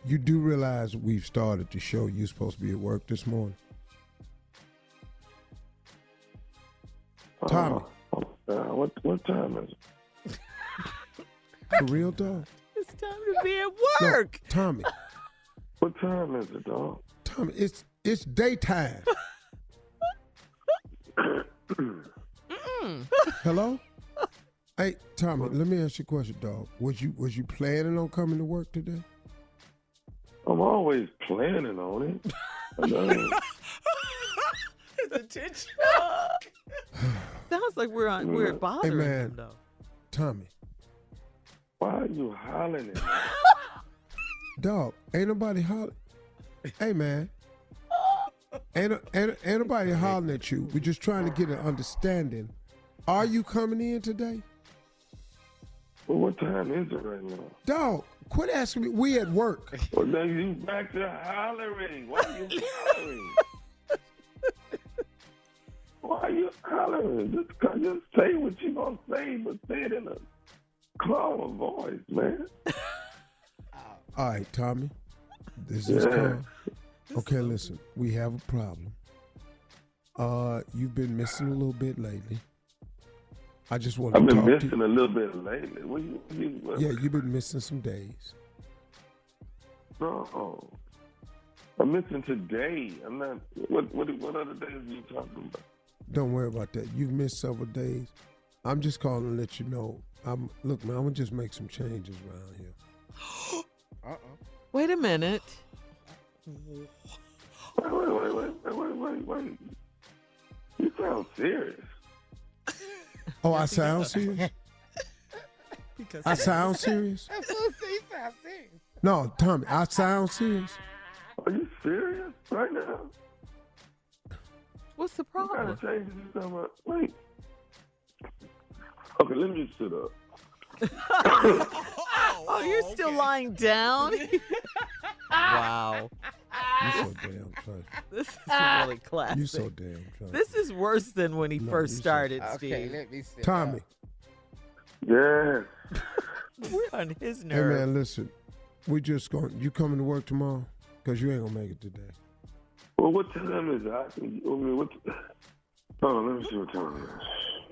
[SPEAKER 9] you do realize we've started the show? You supposed to be at work this morning? Tommy.
[SPEAKER 10] What time is it?
[SPEAKER 9] For real, dog?
[SPEAKER 4] It's time to be at work.
[SPEAKER 9] No, Tommy.
[SPEAKER 10] What time is it, dog?
[SPEAKER 9] Tommy, it's daytime. Hello? Hey, Tommy, let me ask you a question, dog. Was you planning on coming to work today?
[SPEAKER 13] I'm always planning on it.
[SPEAKER 5] His attention.
[SPEAKER 4] Sounds like we're bothering
[SPEAKER 9] Hey, man.
[SPEAKER 4] him, though.
[SPEAKER 9] Tommy.
[SPEAKER 13] Why are you hollering at me?
[SPEAKER 9] Dog, ain't nobody hollering. Hey, man. Ain't nobody hollering at you. We're just trying to get an understanding. Are you coming in today?
[SPEAKER 13] Well, what time is it right now?
[SPEAKER 9] Dog, quit asking me. We at work.
[SPEAKER 13] Well, then you back to hollering. Why are you hollering? Why are you hollering? Just say what you gonna say, but say it in a calmer voice, man.
[SPEAKER 9] All right, Tommy. This is Carl. Okay, listen. We have a problem. You've been missing a little bit lately. I just want to
[SPEAKER 13] I've
[SPEAKER 9] talk
[SPEAKER 13] been
[SPEAKER 9] to
[SPEAKER 13] missing
[SPEAKER 9] you.
[SPEAKER 13] a little bit lately.
[SPEAKER 9] Yeah, you've been missing some days.
[SPEAKER 13] No. I'm missing today. I'm not. What other days are you talking about?
[SPEAKER 9] Don't worry about that. You've missed several days. I'm just calling to let you know. Look, man, I'm going to just make some changes around here.
[SPEAKER 4] Wait a minute.
[SPEAKER 13] Wait. You sound serious.
[SPEAKER 9] Oh, I sound serious? I sound serious?
[SPEAKER 6] That's what he sounds serious.
[SPEAKER 9] No, Tommy, I sound serious?
[SPEAKER 13] Are you serious right now?
[SPEAKER 4] What's the
[SPEAKER 13] What kind
[SPEAKER 4] problem?
[SPEAKER 13] of changes you talking about? Wait. Okay, let me just sit up.
[SPEAKER 4] Oh, you're still lying down? Wow.
[SPEAKER 9] You so damn funny.
[SPEAKER 4] This is really classic.
[SPEAKER 9] You so damn funny.
[SPEAKER 4] This is worse than when he first started,
[SPEAKER 6] Okay,
[SPEAKER 4] Steve.
[SPEAKER 6] let me sit
[SPEAKER 9] Tommy,
[SPEAKER 13] Yeah.
[SPEAKER 4] We're on his
[SPEAKER 9] hey,
[SPEAKER 4] nerves.
[SPEAKER 9] man, listen. We just going. You coming to work tomorrow? Because you ain't going to make it today.
[SPEAKER 13] Well, what time is it? Hold on, let me see what time it is.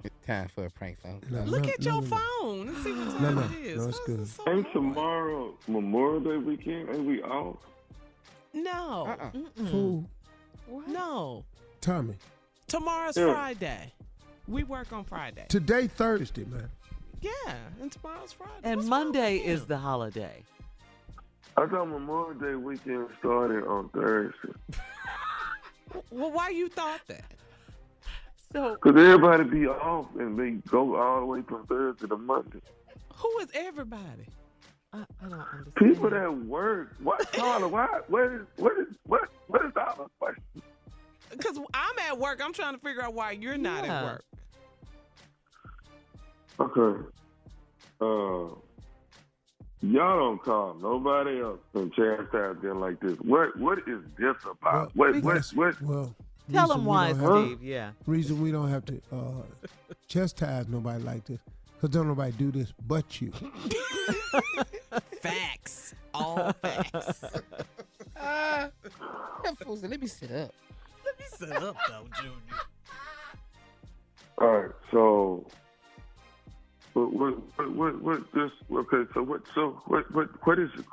[SPEAKER 6] It's time for a prank phone.
[SPEAKER 5] Look at your phone and see what time it is.
[SPEAKER 9] No, it's good.
[SPEAKER 13] Ain't tomorrow Memorial Day weekend? Ain't we off?
[SPEAKER 5] No.
[SPEAKER 9] Fool.
[SPEAKER 5] No.
[SPEAKER 9] Tommy,
[SPEAKER 5] Tomorrow's
[SPEAKER 13] Yeah.
[SPEAKER 5] Friday. We work on Friday.
[SPEAKER 9] today Thursday, man.
[SPEAKER 5] Yeah, and tomorrow's Friday.
[SPEAKER 4] And
[SPEAKER 5] What's wrong
[SPEAKER 4] Monday
[SPEAKER 5] with you?
[SPEAKER 4] is the holiday.
[SPEAKER 13] I thought Memorial Day weekend started on Thursday.
[SPEAKER 5] Well, why you thought that?
[SPEAKER 4] So,
[SPEAKER 13] Because everybody be off and they go all the way from Thursday to Monday.
[SPEAKER 5] Who is everybody?
[SPEAKER 4] I don't understand.
[SPEAKER 13] People that work. What, Carla? What is our question?
[SPEAKER 5] Because I'm at work. I'm trying to figure out why you're not
[SPEAKER 4] Yeah.
[SPEAKER 5] at work.
[SPEAKER 13] Okay. Y'all don't call nobody else and chastise them like this. What is this about?
[SPEAKER 9] Well,
[SPEAKER 13] What?
[SPEAKER 9] Well,
[SPEAKER 4] Tell
[SPEAKER 9] reason
[SPEAKER 4] him
[SPEAKER 9] we
[SPEAKER 4] why,
[SPEAKER 9] don't have-
[SPEAKER 4] Steve. Yeah.
[SPEAKER 9] Reason we don't have to chastise nobody like this, because don't nobody do this but you.
[SPEAKER 5] Facts. All facts.
[SPEAKER 6] Let me sit up.
[SPEAKER 5] Let me sit up, though, Junior.
[SPEAKER 13] All right. So, what this? Okay.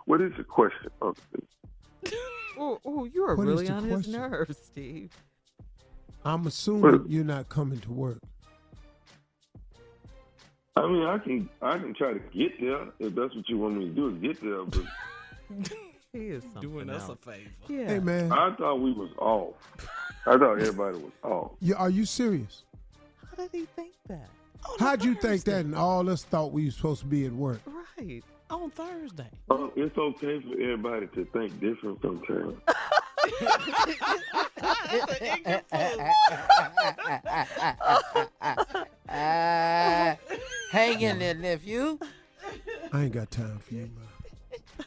[SPEAKER 13] What is the question? Okay.
[SPEAKER 4] Oh, you are
[SPEAKER 9] What is
[SPEAKER 4] really
[SPEAKER 9] the
[SPEAKER 4] on his
[SPEAKER 9] question?
[SPEAKER 4] nerves, Steve.
[SPEAKER 9] I'm assuming you're not coming to work.
[SPEAKER 13] I mean, I can try to get there if that's what you want me to do. Is get there, but
[SPEAKER 4] He is
[SPEAKER 5] Doing us
[SPEAKER 4] else.
[SPEAKER 5] a favor.
[SPEAKER 4] Yeah.
[SPEAKER 9] Hey, man,
[SPEAKER 13] I thought we was off. I thought everybody was off.
[SPEAKER 9] are you serious?
[SPEAKER 4] How did he think that?
[SPEAKER 9] How'd you think that and all us thought we were supposed to be at work?
[SPEAKER 4] Right.
[SPEAKER 5] On Thursday.
[SPEAKER 13] It's okay for everybody to think different sometimes.
[SPEAKER 6] Hang in there, nephew.
[SPEAKER 9] I ain't got time for you, man.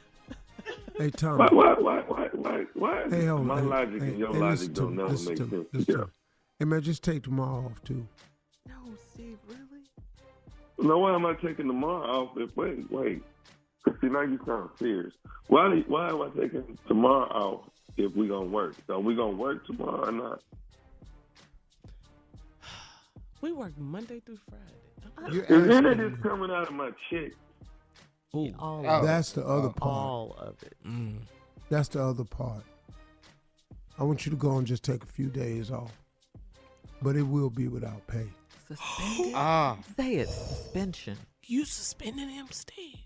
[SPEAKER 9] Hey, Tommy.
[SPEAKER 13] Why?
[SPEAKER 9] Hey, hold on.
[SPEAKER 13] My
[SPEAKER 9] Hey,
[SPEAKER 13] logic
[SPEAKER 9] hey,
[SPEAKER 13] and your
[SPEAKER 9] hey,
[SPEAKER 13] logic
[SPEAKER 9] listen to
[SPEAKER 13] don't
[SPEAKER 9] me,
[SPEAKER 13] never
[SPEAKER 9] listen
[SPEAKER 13] make
[SPEAKER 9] to me,
[SPEAKER 13] sense
[SPEAKER 9] listen to
[SPEAKER 13] together.
[SPEAKER 9] me. Hey, man, just take tomorrow off, too.
[SPEAKER 4] No, Steve, really?
[SPEAKER 13] No, why am I taking tomorrow off? Wait. See, now you sound serious. Why am I taking tomorrow off if we gonna work? Are we gonna work tomorrow or not?
[SPEAKER 5] We work Monday through Friday.
[SPEAKER 9] You're
[SPEAKER 13] Is any of
[SPEAKER 9] asking
[SPEAKER 13] this
[SPEAKER 9] me.
[SPEAKER 13] coming out of my check?
[SPEAKER 4] All
[SPEAKER 6] Oh.
[SPEAKER 4] of it.
[SPEAKER 9] That's the other part.
[SPEAKER 4] All of it.
[SPEAKER 9] That's the other part. I want you to go and just take a few days off. But it will be without pay.
[SPEAKER 4] Suspended?
[SPEAKER 6] Ah.
[SPEAKER 4] Say it. Suspension.
[SPEAKER 5] You suspending him, Steve?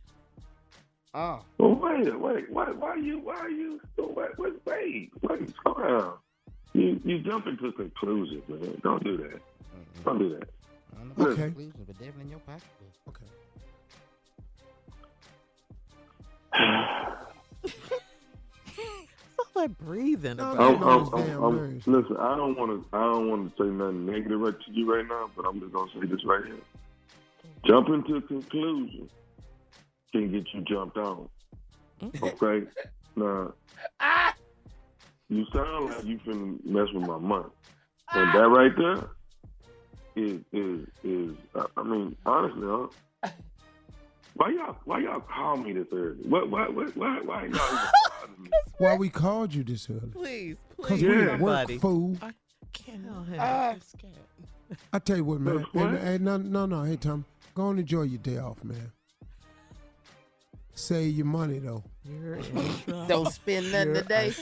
[SPEAKER 6] Oh.
[SPEAKER 13] Well, wait. Why are you? Wait. Slow down. You jump into conclusions, man. Don't do that. Don't do that.
[SPEAKER 9] Okay.
[SPEAKER 6] But definitely in your pocketbook.
[SPEAKER 9] Okay.
[SPEAKER 4] What's all that breathing
[SPEAKER 9] No,
[SPEAKER 4] about?
[SPEAKER 13] Listen, I don't want to say nothing negative right to you right now, but I'm just gonna say this right here. Jumping to conclusions can get you jumped on. Okay? Now, you sound like you finna mess with my money. And that right there is I mean, honestly, huh? Why y'all call me this early? Why y'all even bothering me?
[SPEAKER 9] Why we called you this early?
[SPEAKER 4] Please,
[SPEAKER 9] Because
[SPEAKER 4] please,
[SPEAKER 9] we at work,
[SPEAKER 4] somebody.
[SPEAKER 9] fool.
[SPEAKER 5] I can't.
[SPEAKER 6] Ah.
[SPEAKER 9] I tell you what, man.
[SPEAKER 13] What?
[SPEAKER 9] Hey, no. Hey, Tom, go and enjoy your day off, man. Save your money, though.
[SPEAKER 4] You're in trouble.
[SPEAKER 6] Don't spend nothing today.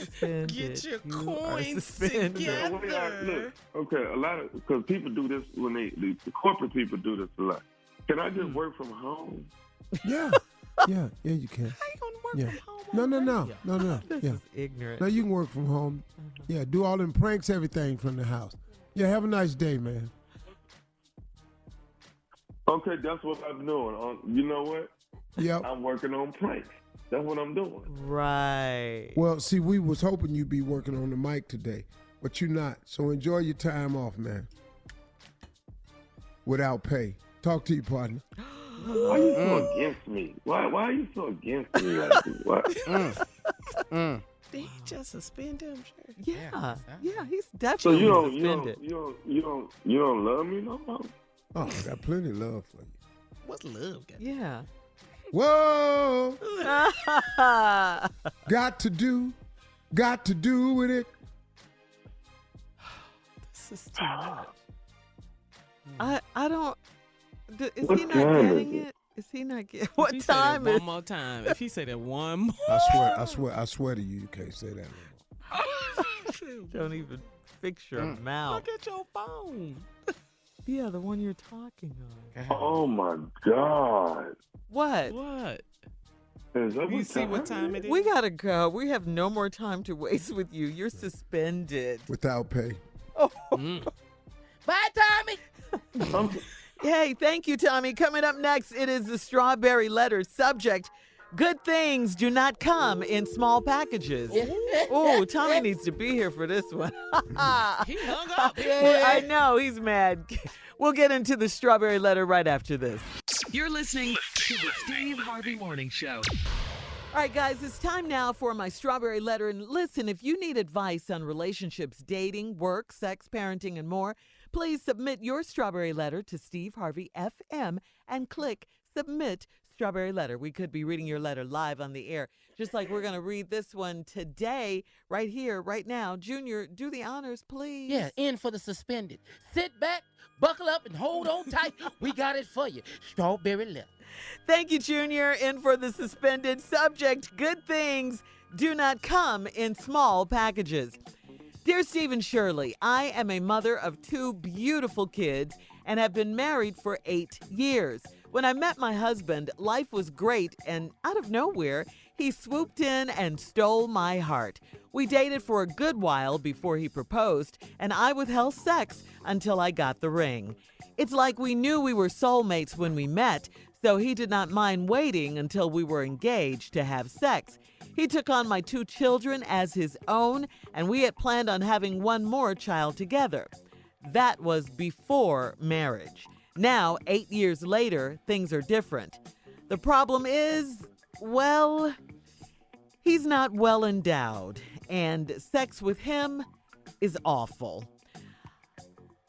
[SPEAKER 5] Get your
[SPEAKER 4] You are
[SPEAKER 5] coins
[SPEAKER 4] suspended.
[SPEAKER 5] together.
[SPEAKER 13] Look, okay, a lot of, because people do this when the corporate people do this a lot. Can I just work from home?
[SPEAKER 9] Yeah, you can.
[SPEAKER 5] How you gonna work
[SPEAKER 9] Yeah.
[SPEAKER 5] from home?
[SPEAKER 9] No.
[SPEAKER 4] This
[SPEAKER 9] Yeah.
[SPEAKER 4] is ignorant.
[SPEAKER 9] No, you can work from home. Yeah, do all them pranks, everything from the house. Yeah, have a nice day, man.
[SPEAKER 13] Okay, that's what I'm doing. You know what?
[SPEAKER 9] Yep.
[SPEAKER 13] I'm working on pranks. That's what I'm doing.
[SPEAKER 4] Right.
[SPEAKER 9] Well, see, we was hoping you'd be working on the mic today, but you're not. So enjoy your time off, man. Without pay. Talk to you, partner.
[SPEAKER 13] Why are you so against me? Why are you so against me like this? What?
[SPEAKER 5] Did he just suspend him? Sure.
[SPEAKER 4] Yeah, he's
[SPEAKER 13] So
[SPEAKER 4] definitely
[SPEAKER 13] you don't love me no more?
[SPEAKER 9] Oh, I got plenty of love for you.
[SPEAKER 5] What's love got?
[SPEAKER 4] Yeah.
[SPEAKER 9] Whoa! Got to do with it.
[SPEAKER 5] This is too much.
[SPEAKER 4] I don't. Is
[SPEAKER 13] What
[SPEAKER 4] he not
[SPEAKER 13] time
[SPEAKER 4] getting
[SPEAKER 13] is
[SPEAKER 4] it? Is he not getting?
[SPEAKER 5] If
[SPEAKER 4] What
[SPEAKER 5] he say that
[SPEAKER 4] time is?
[SPEAKER 5] one more time. If he say that one more.
[SPEAKER 9] I swear to you, you can't say that anymore.
[SPEAKER 4] Don't even fix your mouth.
[SPEAKER 5] Look at your phone.
[SPEAKER 4] Yeah, the one you're talking on.
[SPEAKER 13] Oh my God.
[SPEAKER 4] What?
[SPEAKER 5] What?
[SPEAKER 13] Is that
[SPEAKER 5] You see what time it is?
[SPEAKER 4] We gotta go. We have no more time to waste with you. You're suspended.
[SPEAKER 9] Without pay.
[SPEAKER 6] Bye, Tommy.
[SPEAKER 4] Hey, thank you, Tommy. Coming up next, it is the strawberry letter. Subject: good things do not come in small packages. Oh, Tommy needs to be here for this one.
[SPEAKER 5] He hung up.
[SPEAKER 4] I know, he's mad. We'll get into the strawberry letter right after this.
[SPEAKER 3] You're listening to the Steve Harvey Morning Show.
[SPEAKER 4] All right, guys, it's time now for my strawberry letter. And listen, if you need advice on relationships, dating, work, sex, parenting, and more, please submit your strawberry letter to Steve Harvey FM and click Submit Strawberry Letter. We could be reading your letter live on the air, just like we're going to read this one today, right here, right now. Junior, do the honors, please.
[SPEAKER 6] Yeah, in for the suspended. Sit back, buckle up, and hold on tight. We got it for you. Strawberry letter.
[SPEAKER 4] Thank you, Junior. In for the suspended. Subject: good things do not come in small packages. Dear Steve and Shirley, I am a mother of 2 beautiful kids and have been married for 8 years. When I met my husband, life was great, and out of nowhere, he swooped in and stole my heart. We dated for a good while before he proposed, and I withheld sex until I got the ring. It's like we knew we were soulmates when we met, so he did not mind waiting until we were engaged to have sex. He took on my 2 children as his own, and we had planned on having one more child together. That was before marriage. Now, 8 years later, things are different. The problem is, well, he's not well endowed, and sex with him is awful.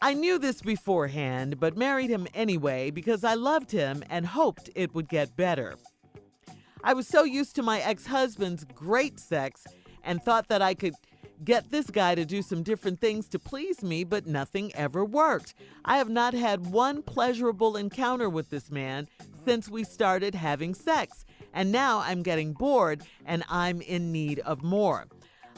[SPEAKER 4] I knew this beforehand, but married him anyway because I loved him and hoped it would get better. I was so used to my ex-husband's great sex and thought that I could get this guy to do some different things to please me, but nothing ever worked. I have not had one pleasurable encounter with this man since we started having sex, and now I'm getting bored and I'm in need of more.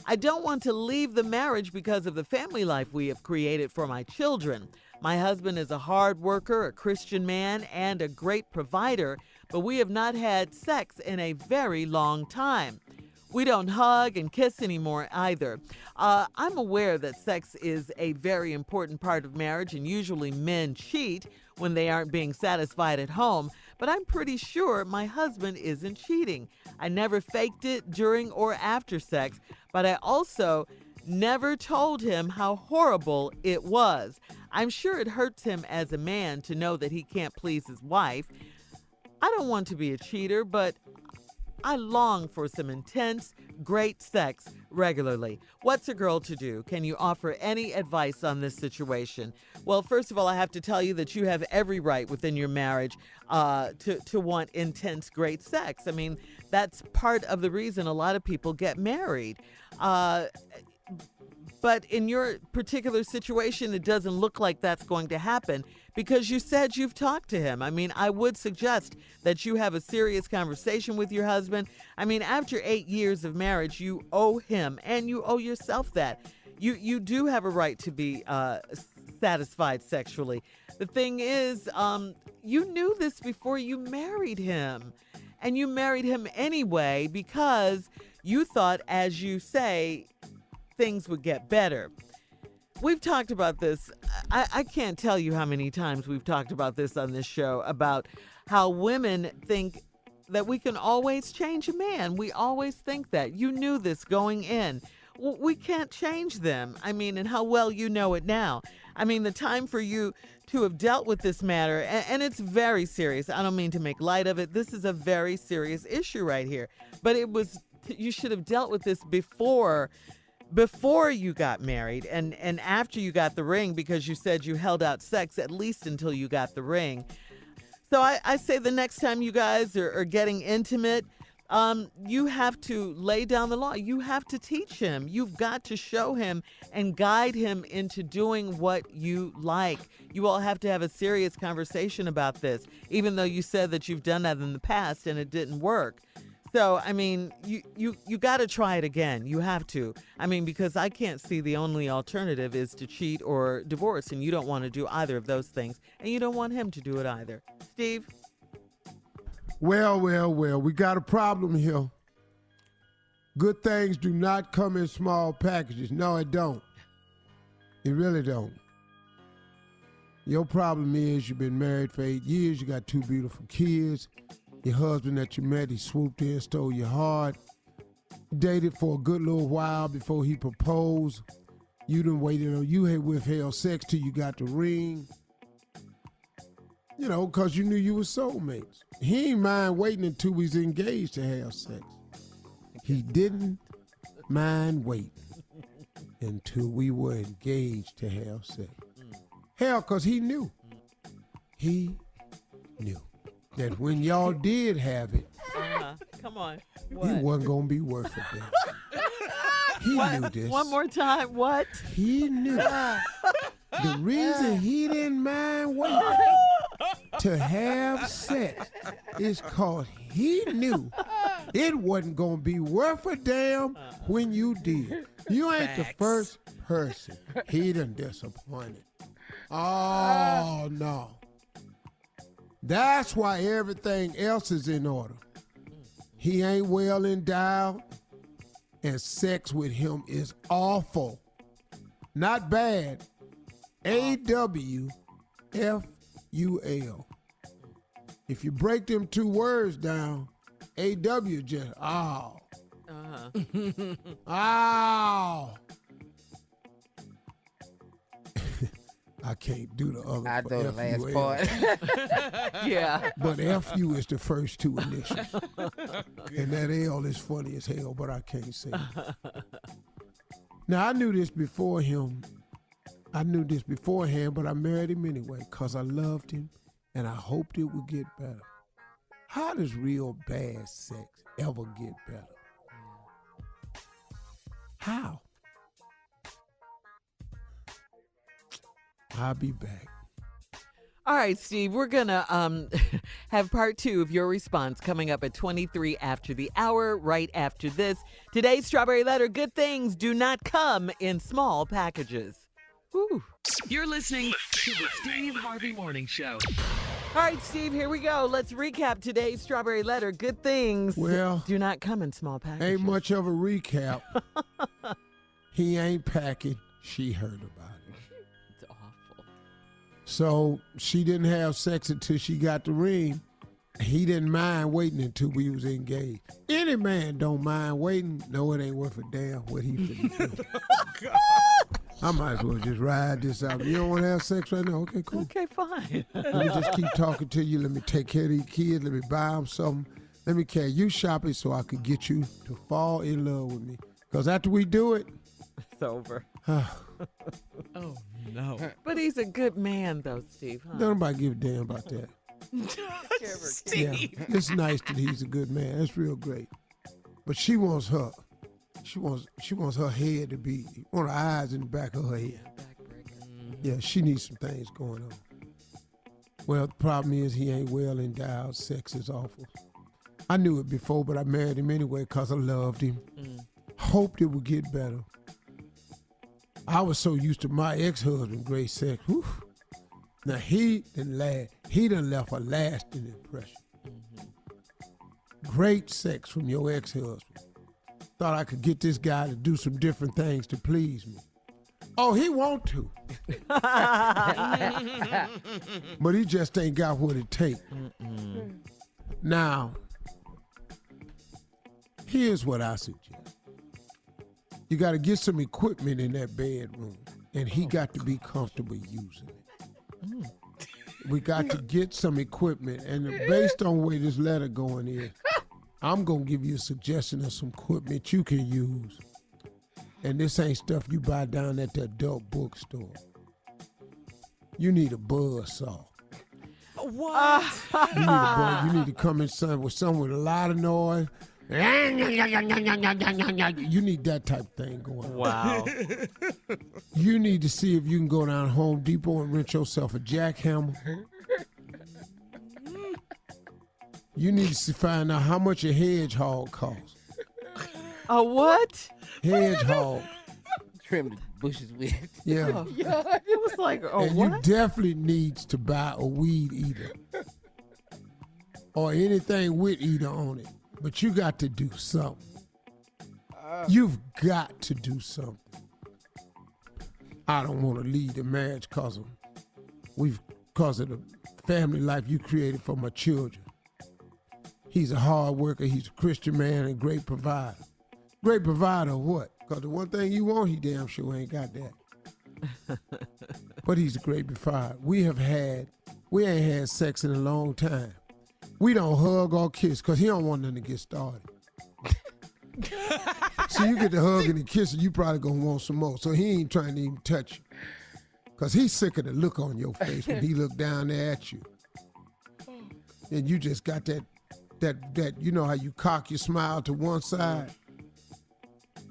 [SPEAKER 4] I don't want to leave the marriage because of the family life we have created for my children. My husband is a hard worker, a Christian man, and a great provider, but we have not had sex in a very long time. We don't hug and kiss anymore either. I'm aware that sex is a very important part of marriage, and usually men cheat when they aren't being satisfied at home, but I'm pretty sure my husband isn't cheating. I never faked it during or after sex, but I also never told him how horrible it was. I'm sure it hurts him as a man to know that he can't please his wife. I don't want to be a cheater, but I long for some intense, great sex regularly. What's a girl to do? Can you offer any advice on this situation? Well, first of all, I have to tell you that you have every right within your marriage to want intense, great sex. I mean, that's part of the reason a lot of people get married. But in your particular situation, it doesn't look like that's going to happen because you said you've talked to him. I mean, I would suggest that you have a serious conversation with your husband. I mean, after 8 years of marriage, you owe him and you owe yourself that. You do have a right to be satisfied sexually. The thing is, you knew this before you married him. And you married him anyway because you thought, as you say, things would get better. We've talked about this. I can't tell you how many times we've talked about this on this show, about how women think that we can always change a man. We always think that. You knew this going in. We can't change them. I mean, and how well you know it now. I mean, the time for you to have dealt with this matter, and it's very serious. I don't mean to make light of it. This is a very serious issue right here. But you should have dealt with this before you got married and after you got the ring, because you said you held out sex at least until you got the ring. So I say the next time you guys are getting intimate, you have to lay down the law. You have to teach him. You've got to show him and guide him into doing what you like. You all have to have a serious conversation about this, even though you said that you've done that in the past and it didn't work. So, I mean, you got to try it again. You have to. I mean, because I can't see the only alternative is to cheat or divorce, and you don't want to do either of those things, and you don't want him to do it either. Steve?
[SPEAKER 9] Well, we got a problem here. Good things do not come in small packages. No, it don't. It really don't. Your problem is you've been married for 8 years, you got 2 beautiful kids. Your husband that you met, he swooped in, stole your heart. Dated for a good little while before he proposed. You done waited on, you had withheld sex till you got the ring. You know, because you knew you were soulmates. He ain't mind waiting until we was engaged to have sex. He didn't mind waiting until we were engaged to have sex. Hell, because he knew. He knew that when y'all did have it,
[SPEAKER 4] come on,
[SPEAKER 9] it wasn't going to be worth it then. He knew this.
[SPEAKER 4] One more time, what?
[SPEAKER 9] He knew. The reason he didn't mind waiting to have sex is because he knew it wasn't going to be worth a damn when you did. You ain't the first person he done disappointed. Oh, no. That's why everything else is in order. He ain't well endowed, and sex with him is awful. Not bad. AWFUL. If you break them 2 words down, AW just, ow. Ow. I can't do the other.
[SPEAKER 6] I know the last part.
[SPEAKER 4] Yeah.
[SPEAKER 9] But FU is the first 2 initials. And that L is funny as hell, but I can't say it. Now, I knew this before him. I knew this beforehand, but I married him anyway because I loved him and I hoped it would get better. How does real bad sex ever get better? How? I'll be back.
[SPEAKER 4] All right, Steve, we're going to have part 2 of your response coming up at 23 after the hour, right after this. Today's Strawberry Letter, good things do not come in small packages. Whew.
[SPEAKER 3] You're listening to the Steve Harvey Morning Show.
[SPEAKER 4] All right, Steve, here we go. Let's recap today's Strawberry Letter. Good things do not come in small packages.
[SPEAKER 9] Ain't much of a recap. He ain't packing. She heard about it.
[SPEAKER 4] It's awful.
[SPEAKER 9] So she didn't have sex until she got the ring. He didn't mind waiting until we was engaged. Any man don't mind waiting. No, it ain't worth a damn what he finna do. I might as well just ride this out. You don't want to have sex right now? Okay, cool.
[SPEAKER 4] Okay, fine.
[SPEAKER 9] Let me just keep talking to you. Let me take care of these kids. Let me buy them something. Let me carry you shopping so I could get you to fall in love with me. Because after we do it,
[SPEAKER 4] it's over.
[SPEAKER 5] Oh, no.
[SPEAKER 4] But he's a good man, though, Steve. Huh?
[SPEAKER 9] Don't nobody give a damn about that.
[SPEAKER 5] Steve.
[SPEAKER 9] Yeah, it's nice that he's a good man. That's real great. But she wants her. She wants her head to be, want her eyes in the back of her head. Yeah, she needs some things going on. Well, the problem is he ain't well endowed. Sex is awful. I knew it before, but I married him anyway because I loved him. Hoped it would get better. I was so used to my ex-husband, great sex. Whew. Now he done left a lasting impression. Great sex from your ex-husband. Thought I could get this guy to do some different things to please me. Oh, he want to. But he just ain't got what it takes. Now, here's what I suggest. You got to get some equipment in that bedroom, and he got to be comfortable using it. We got to get some equipment, and based on where this letter going is, I'm going to give you a suggestion of some equipment you can use. And this ain't stuff you buy down at the adult bookstore. You need a buzz saw.
[SPEAKER 5] What?
[SPEAKER 9] You need to come in with something with a lot of noise. You need that type of thing going on.
[SPEAKER 4] Wow.
[SPEAKER 9] You need to see if you can go down Home Depot and rent yourself a jackhammer. You need to find out how much a hedgehog costs.
[SPEAKER 4] A what?
[SPEAKER 9] Hedgehog.
[SPEAKER 6] Trim the bushes with.
[SPEAKER 9] Yeah.
[SPEAKER 4] It was like,
[SPEAKER 9] and
[SPEAKER 4] what?
[SPEAKER 9] you definitely needs to buy a weed eater. Or anything with eater on it. But you got to do something. You've got to do something. I don't want to lead the marriage because of the family life you created for my children. He's a hard worker, he's a Christian man, and great provider. Great provider of what? Because the one thing you want, he damn sure ain't got that. But he's a great provider. We ain't had sex in a long time. We don't hug or kiss because he don't want nothing to get started. So you get the hug and the kiss, and you probably gonna want some more. So he ain't trying to even touch you. Because he's sick of the look on your face when he look down there at you. And you just got that, you know how you cock your smile to one side?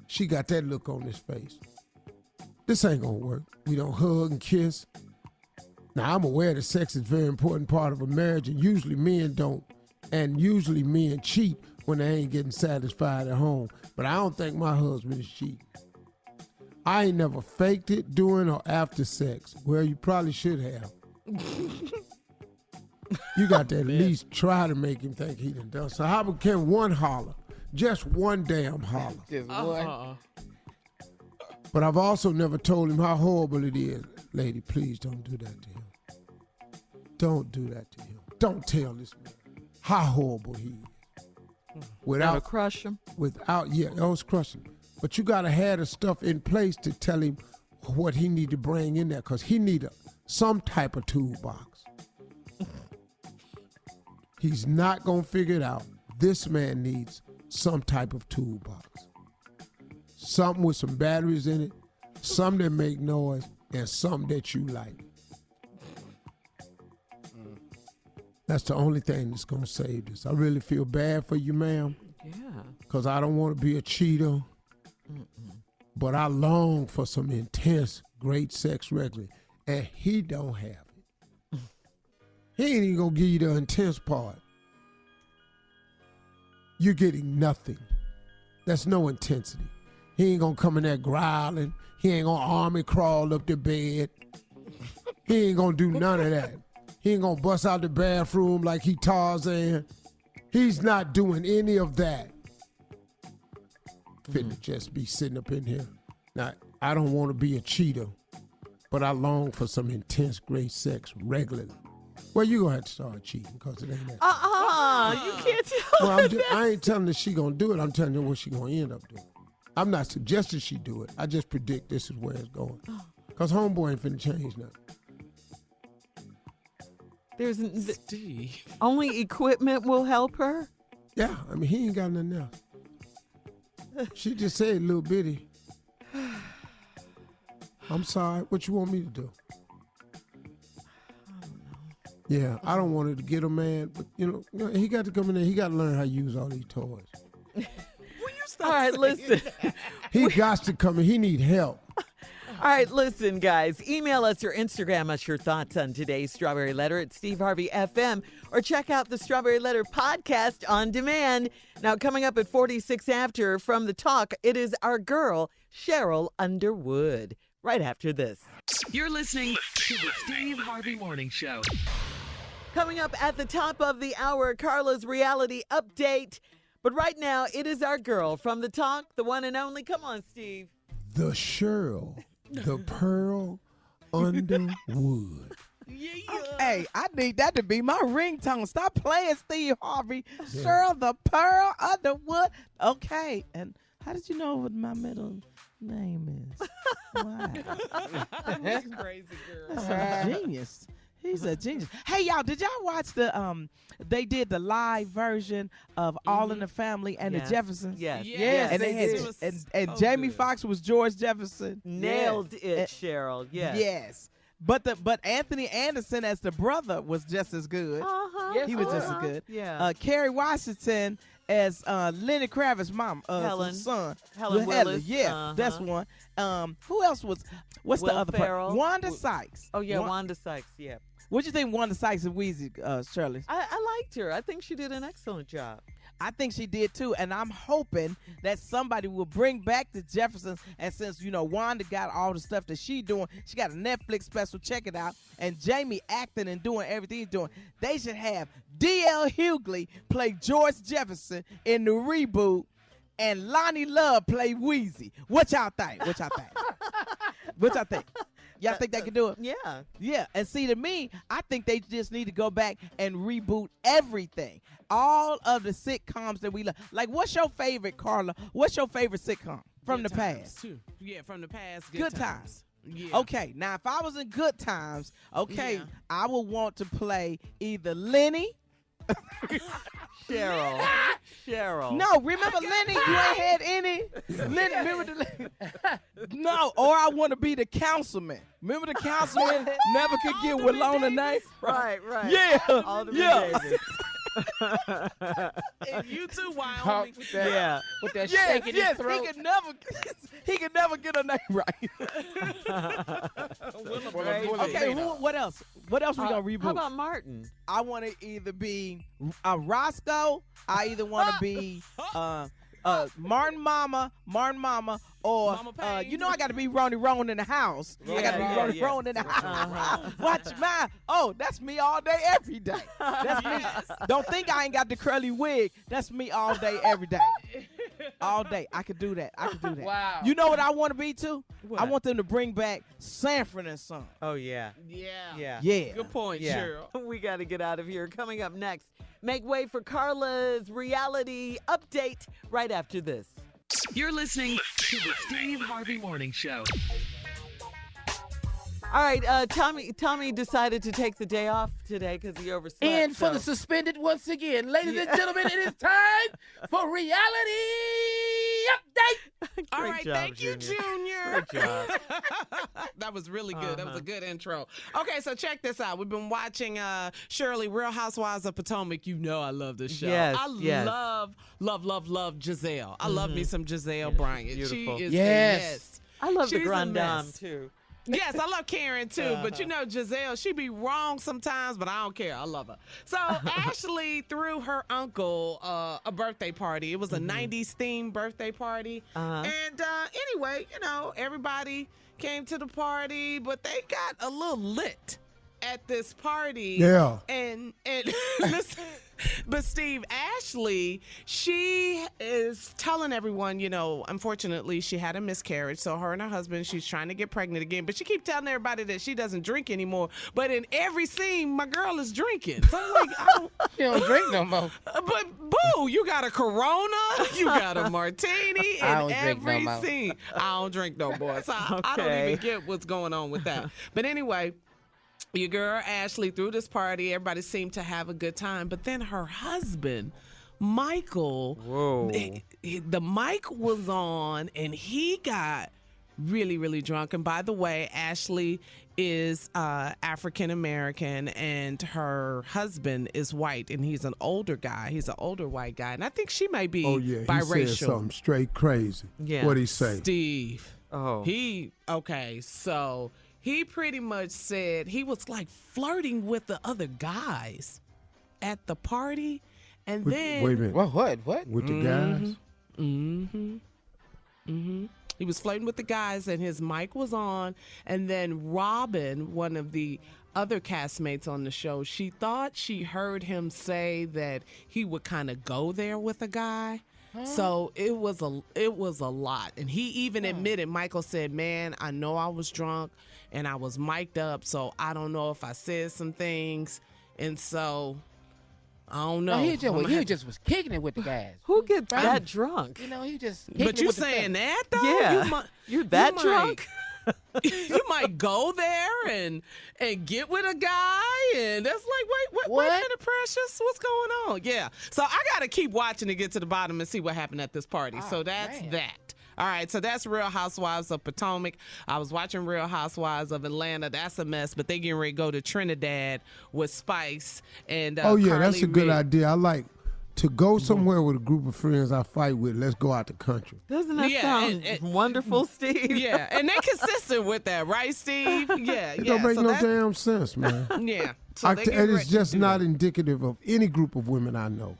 [SPEAKER 9] She got that look on his face. This ain't gonna work. We don't hug and kiss. Now, I'm aware that sex is a very important part of a marriage, and usually men don't. And usually men cheat when they ain't getting satisfied at home. But I don't think my husband is cheating. I ain't never faked it during or after sex. Well, you probably should have. You got to at least try to make him think he done. So how can one holler? Just one damn holler.
[SPEAKER 6] Just one.
[SPEAKER 9] But I've also never told him how horrible it is. Lady, please don't do that to him. Don't do that to him. Don't tell this man how horrible he is.
[SPEAKER 4] Without crush him?
[SPEAKER 9] Always crush him. But you got to have the stuff in place to tell him what he need to bring in there, because he need some type of toolbox. He's not going to figure it out. This man needs some type of toolbox. Something with some batteries in it, something that make noise, and something that you like. That's the only thing that's going to save this. I really feel bad for you, ma'am.
[SPEAKER 4] Yeah.
[SPEAKER 9] Because I don't want to be a cheater. But I long for some intense, great sex regularly. And he don't have it. He ain't even going to give you the intense part. You're getting nothing. That's no intensity. He ain't going to come in there growling. He ain't going to army crawl up the bed. He ain't going to do none of that. He ain't gonna bust out the bathroom like he Tarzan. He's not doing any of that. Finna just be sitting up in here. Now, I don't want to be a cheater, but I long for some intense, great sex regularly. Well, you gonna have to start cheating because it ain't that.
[SPEAKER 4] You can't tell
[SPEAKER 9] Well,
[SPEAKER 4] her
[SPEAKER 9] I ain't telling her she gonna do it. I'm telling her what she gonna end up doing. I'm not suggesting she do it. I just predict this is where it's going. Because homeboy ain't finna change nothing.
[SPEAKER 4] There's only equipment will help her.
[SPEAKER 9] Yeah, I mean, he ain't got nothing else. She just said little bitty. I'm sorry. What you want me to do? Yeah, I don't want her to get a man, but you know, he got to come in there. He got to learn how to use all these toys.
[SPEAKER 4] All right, listen.
[SPEAKER 9] He got to come in. He need help.
[SPEAKER 4] All right, listen, guys. Email us or Instagram us your thoughts on today's Strawberry Letter at Steve Harvey FM, or check out the Strawberry Letter podcast on demand. Now, coming up at 46 after from the talk, it is our girl, Sheryl Underwood, right after this.
[SPEAKER 3] You're listening to the Steve Harvey Morning Show.
[SPEAKER 4] Coming up at the top of the hour, Carla's reality update. But right now, it is our girl from the talk, the one and only. Come on, Steve.
[SPEAKER 9] The Sheryl, the Pearl Underwood.
[SPEAKER 14] Hey, I need that to be my ringtone. Stop playing Steve Harvey. Sheryl, the Pearl Underwood. Okay, and how did you know what my middle name is? Wow.
[SPEAKER 5] That's crazy, girl.
[SPEAKER 14] That's a genius. He's a genius. Hey, y'all, did y'all watch they did the live version of All in the Family and the Jeffersons?
[SPEAKER 4] Yes.
[SPEAKER 14] And they had, and Jamie Foxx was George Jefferson.
[SPEAKER 4] Nailed it, Sheryl. Yes.
[SPEAKER 14] Yes. But Anthony Anderson as the brother was just as good.
[SPEAKER 4] Yes,
[SPEAKER 14] he was just as good.
[SPEAKER 4] Yeah.
[SPEAKER 14] Kerry Washington as Lenny Kravitz's mom,
[SPEAKER 4] Helen.
[SPEAKER 14] son.
[SPEAKER 4] Helen Willis.
[SPEAKER 14] Yeah, that's one. Who else was? What's
[SPEAKER 4] Will
[SPEAKER 14] the other
[SPEAKER 4] Ferrell.
[SPEAKER 14] part? Wanda Sykes.
[SPEAKER 4] Oh, yeah, Wanda Sykes, yeah.
[SPEAKER 14] What do you think Wanda Sykes and Weezy, Shirley?
[SPEAKER 4] I liked her. I think she did an excellent job.
[SPEAKER 14] I think she did too, and I'm hoping that somebody will bring back the Jeffersons. And since Wanda got all the stuff that she doing, she got a Netflix special. Check it out. And Jamie acting and doing everything he's doing. They should have D.L. Hughley play George Jefferson in the reboot, and Lonnie Love play Weezy. What y'all think? What y'all think? Y'all think they can do it?
[SPEAKER 4] Yeah.
[SPEAKER 14] Yeah. And see, to me, I think they just need to go back and reboot everything. All of the sitcoms that we love. Like, what's your favorite, Carla? What's your favorite sitcom from the past?
[SPEAKER 5] Too. Yeah, from the past.
[SPEAKER 14] Good Times.
[SPEAKER 5] Yeah.
[SPEAKER 14] Okay. Now, if I was in Good Times, I would want to play either Lenny.
[SPEAKER 4] Cheryl.
[SPEAKER 14] No, remember Lenny? You ain't had any. Lenny, remember No, or I want to be the councilman. Remember the councilman never could get Willona name?
[SPEAKER 4] Right.
[SPEAKER 14] Yeah.
[SPEAKER 4] Alderman
[SPEAKER 14] Yeah.
[SPEAKER 4] Davis.
[SPEAKER 5] And you too, Wyoming.
[SPEAKER 4] Yeah.
[SPEAKER 6] With that shake in his throat.
[SPEAKER 14] He could never get a name right. Okay, what else? What else we gonna reboot?
[SPEAKER 4] How about Martin?
[SPEAKER 14] I want to either be Roscoe. I either want to be Martin Mama, or
[SPEAKER 5] Mama Payne.
[SPEAKER 14] I got to be Ronnie Roan in the house. I got to be Ronnie Roan in the house. Watch my. Oh, that's me all day, every day. That's me. Don't think I ain't got the curly wig. That's me all day, every day. All day. I could do that.
[SPEAKER 6] Wow.
[SPEAKER 14] You know what I want to be too?
[SPEAKER 4] What?
[SPEAKER 14] I want them to bring back Sanford and Son.
[SPEAKER 4] Oh, yeah.
[SPEAKER 5] Yeah.
[SPEAKER 14] Yeah.
[SPEAKER 5] Good point, Cheryl.
[SPEAKER 4] We got to get out of here. Coming up next, make way for Carla's reality update right after this.
[SPEAKER 3] You're listening to the Steve Harvey Morning Show.
[SPEAKER 4] All right, Tommy decided to take the day off today because he overslept.
[SPEAKER 6] And for the suspended once again. Ladies and gentlemen, it is time for reality update.
[SPEAKER 5] All right,
[SPEAKER 4] job,
[SPEAKER 5] thank you, Junior.
[SPEAKER 4] Great job.
[SPEAKER 5] That was really good. That was a good intro. Okay, so check this out. We've been watching Shirley, Real Housewives of Potomac. You know I love this show.
[SPEAKER 4] Yes,
[SPEAKER 5] I love Giselle. I love me some Giselle Bryant.
[SPEAKER 4] beautiful.
[SPEAKER 5] She is
[SPEAKER 6] Yes.
[SPEAKER 4] I love the
[SPEAKER 5] She's a
[SPEAKER 4] Grand Dame,
[SPEAKER 5] mess.
[SPEAKER 4] too.
[SPEAKER 5] Yes, I love Karen too, but Giselle, she be wrong sometimes, but I don't care. I love her. So Ashley threw her uncle a birthday party. It was a 90s themed birthday party. And anyway, everybody came to the party, but they got a little lit. at this party.
[SPEAKER 9] Yeah.
[SPEAKER 5] And listen, but Steve, Ashley, she is telling everyone, unfortunately she had a miscarriage. So her and her husband, she's trying to get pregnant again. But she keeps telling everybody that she doesn't drink anymore. But in every scene, my girl is drinking. So I'm like,
[SPEAKER 6] She don't drink no more.
[SPEAKER 5] But boo, you got a Corona, you got a martini in every scene. I don't drink no more. So I don't even get what's going on with that. But anyway, your girl Ashley threw this party. Everybody seemed to have a good time. But then her husband, Michael, the mic was on and he got really, really drunk. And by the way, Ashley is African American and her husband is white, and he's an older guy. He's an older white guy. And I think she may be biracial.
[SPEAKER 9] He said something straight crazy.
[SPEAKER 4] Yeah.
[SPEAKER 9] What'd he say?
[SPEAKER 5] Steve.
[SPEAKER 4] Oh.
[SPEAKER 5] So he pretty much said he was like flirting with the other guys at the party. And then.
[SPEAKER 9] Wait a minute.
[SPEAKER 6] What?
[SPEAKER 9] With the guys?
[SPEAKER 5] He was flirting with the guys and his mic was on. And then Robin, one of the other castmates on the show, she thought she heard him say that he would kind of go there with a guy. So it was a lot. And he even admitted, Michael said, man, I know I was drunk and I was mic'd up, so I don't know if I said some things. And so I don't know.
[SPEAKER 6] He just was kicking it with the guys.
[SPEAKER 4] Who gets that drunk?
[SPEAKER 6] He just.
[SPEAKER 5] But you saying that though?
[SPEAKER 4] Yeah. You're that drunk?
[SPEAKER 5] You might go there and get with a guy, and that's like, wait a minute, Precious, what's going on? Yeah. So I got to keep watching to get to the bottom and see what happened at this party. So that's that. All right, so that's Real Housewives of Potomac. I was watching Real Housewives of Atlanta. That's a mess, but they getting ready to go to Trinidad with Spice and
[SPEAKER 9] Carly, that's a good
[SPEAKER 5] Reed.
[SPEAKER 9] idea. I like to go somewhere with a group of friends I fight with. Let's go out the country.
[SPEAKER 4] Doesn't that sound wonderful, Steve?
[SPEAKER 5] Yeah, and they consistent with that, right, Steve? Yeah,
[SPEAKER 9] It don't make no damn sense, man.
[SPEAKER 5] Yeah. So
[SPEAKER 9] And it's just not indicative of any group of women I know.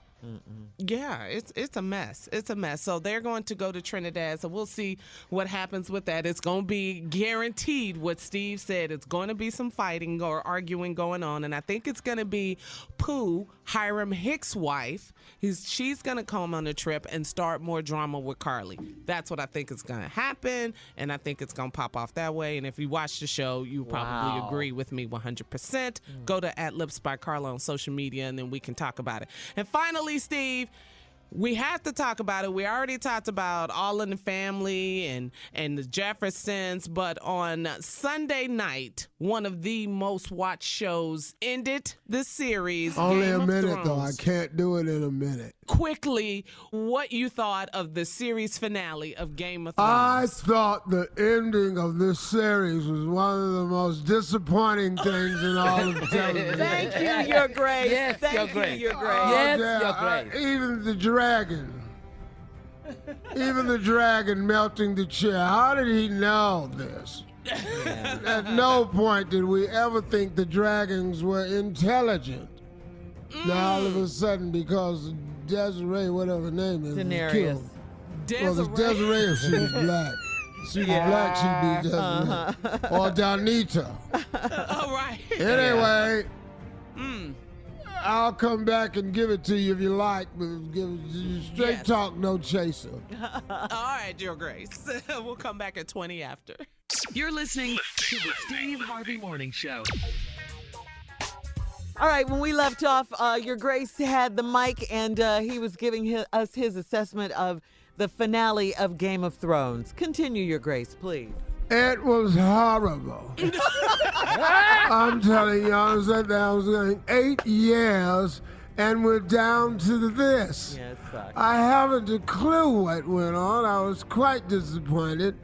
[SPEAKER 5] Yeah, it's a mess. It's a mess. So they're going to go to Trinidad. So we'll see what happens with that. It's going to be guaranteed what Steve said. It's going to be some fighting or arguing going on. And I think it's going to be Pooh, Hiram Hicks' wife. She's going to come on the trip and start more drama with Carly. That's what I think is going to happen. And I think it's going to pop off that way. And if you watch the show, you probably agree with me 100%. Go to @Lips by Carla on social media, and then we can talk about it. And finally, Steve, we have to talk about it. We already talked about All in the Family and the Jeffersons, but on Sunday night, one of the most watched shows ended the series.
[SPEAKER 9] Only
[SPEAKER 5] Game
[SPEAKER 9] a
[SPEAKER 5] of
[SPEAKER 9] minute, though. I
[SPEAKER 5] Thrones.
[SPEAKER 9] can't do it in a minute.
[SPEAKER 5] Quickly, what you thought of the series finale of Game of
[SPEAKER 9] I
[SPEAKER 5] Thrones?
[SPEAKER 9] thought the ending of this series was one of the most disappointing things in all of television.
[SPEAKER 4] Thank you, Your Grace.
[SPEAKER 6] Yes,
[SPEAKER 4] Thank
[SPEAKER 6] Your
[SPEAKER 4] you,
[SPEAKER 6] Grace.
[SPEAKER 4] Your Grace.
[SPEAKER 6] Yes,
[SPEAKER 9] yeah,
[SPEAKER 6] Your Grace.
[SPEAKER 9] Even the dragon melting the chair. How did he know this? At no point did we ever think the dragons were intelligent. Now all of a sudden, because Desiree, whatever her name is, was
[SPEAKER 4] Daenerys.
[SPEAKER 9] killed. Well, it's Desiree if she was black. If she was black, she'd be Desiree. Or Donita.
[SPEAKER 5] All right.
[SPEAKER 9] Anyway, I'll come back and give it to you if you like, but give it straight talk, no chaser.
[SPEAKER 5] All right, Your Grace. We'll come back at 20 after.
[SPEAKER 3] You're listening to the Steve Harvey Morning Show.
[SPEAKER 4] All right, when we left off, Your Grace had the mic, and he was giving us his assessment of the finale of Game of Thrones. Continue, Your Grace, please.
[SPEAKER 9] It was horrible. I'm telling you, I was going 8 years, and we're down to this.
[SPEAKER 4] Yeah, it sucks.
[SPEAKER 9] I haven't a clue what went on. I was quite disappointed.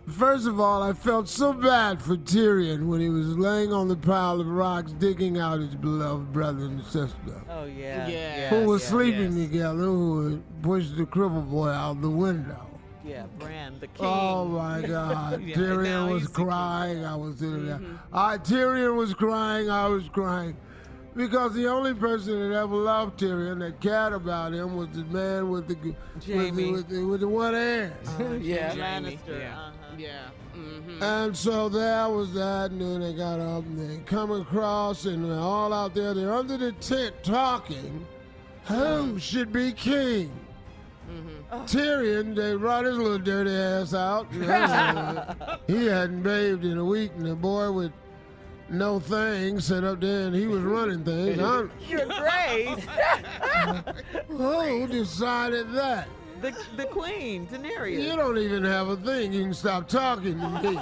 [SPEAKER 9] First of all, I felt so bad for Tyrion when he was laying on the pile of rocks digging out his beloved brother and sister.
[SPEAKER 4] Oh, yeah.
[SPEAKER 9] Who were sleeping together, who had pushed the cripple boy out the window.
[SPEAKER 4] Yeah, Bran, the king.
[SPEAKER 9] Oh, my God.
[SPEAKER 5] Yeah, now
[SPEAKER 9] Tyrion was
[SPEAKER 5] he's the king.
[SPEAKER 9] crying. I was sitting there. Tyrion was crying. I was crying. Because the only person that ever loved Tyrion, that cared about him, was the man with the
[SPEAKER 4] Jaime.
[SPEAKER 9] with the one ass.
[SPEAKER 6] Yeah.
[SPEAKER 5] Jamie,
[SPEAKER 4] Lannister.
[SPEAKER 5] yeah. Yeah. Mm-hmm.
[SPEAKER 9] And so there was that, and then they got up and they come across, and they're all out there. They're under the tent talking. Who should be king? Tyrion, they brought his little dirty ass out. He hadn't bathed in a week, and the boy with no thing sat up there, and he was running things.
[SPEAKER 4] Your Grace.
[SPEAKER 9] Who decided that?
[SPEAKER 4] The Queen, Daenerys.
[SPEAKER 9] You don't even have a thing. You can stop talking to me.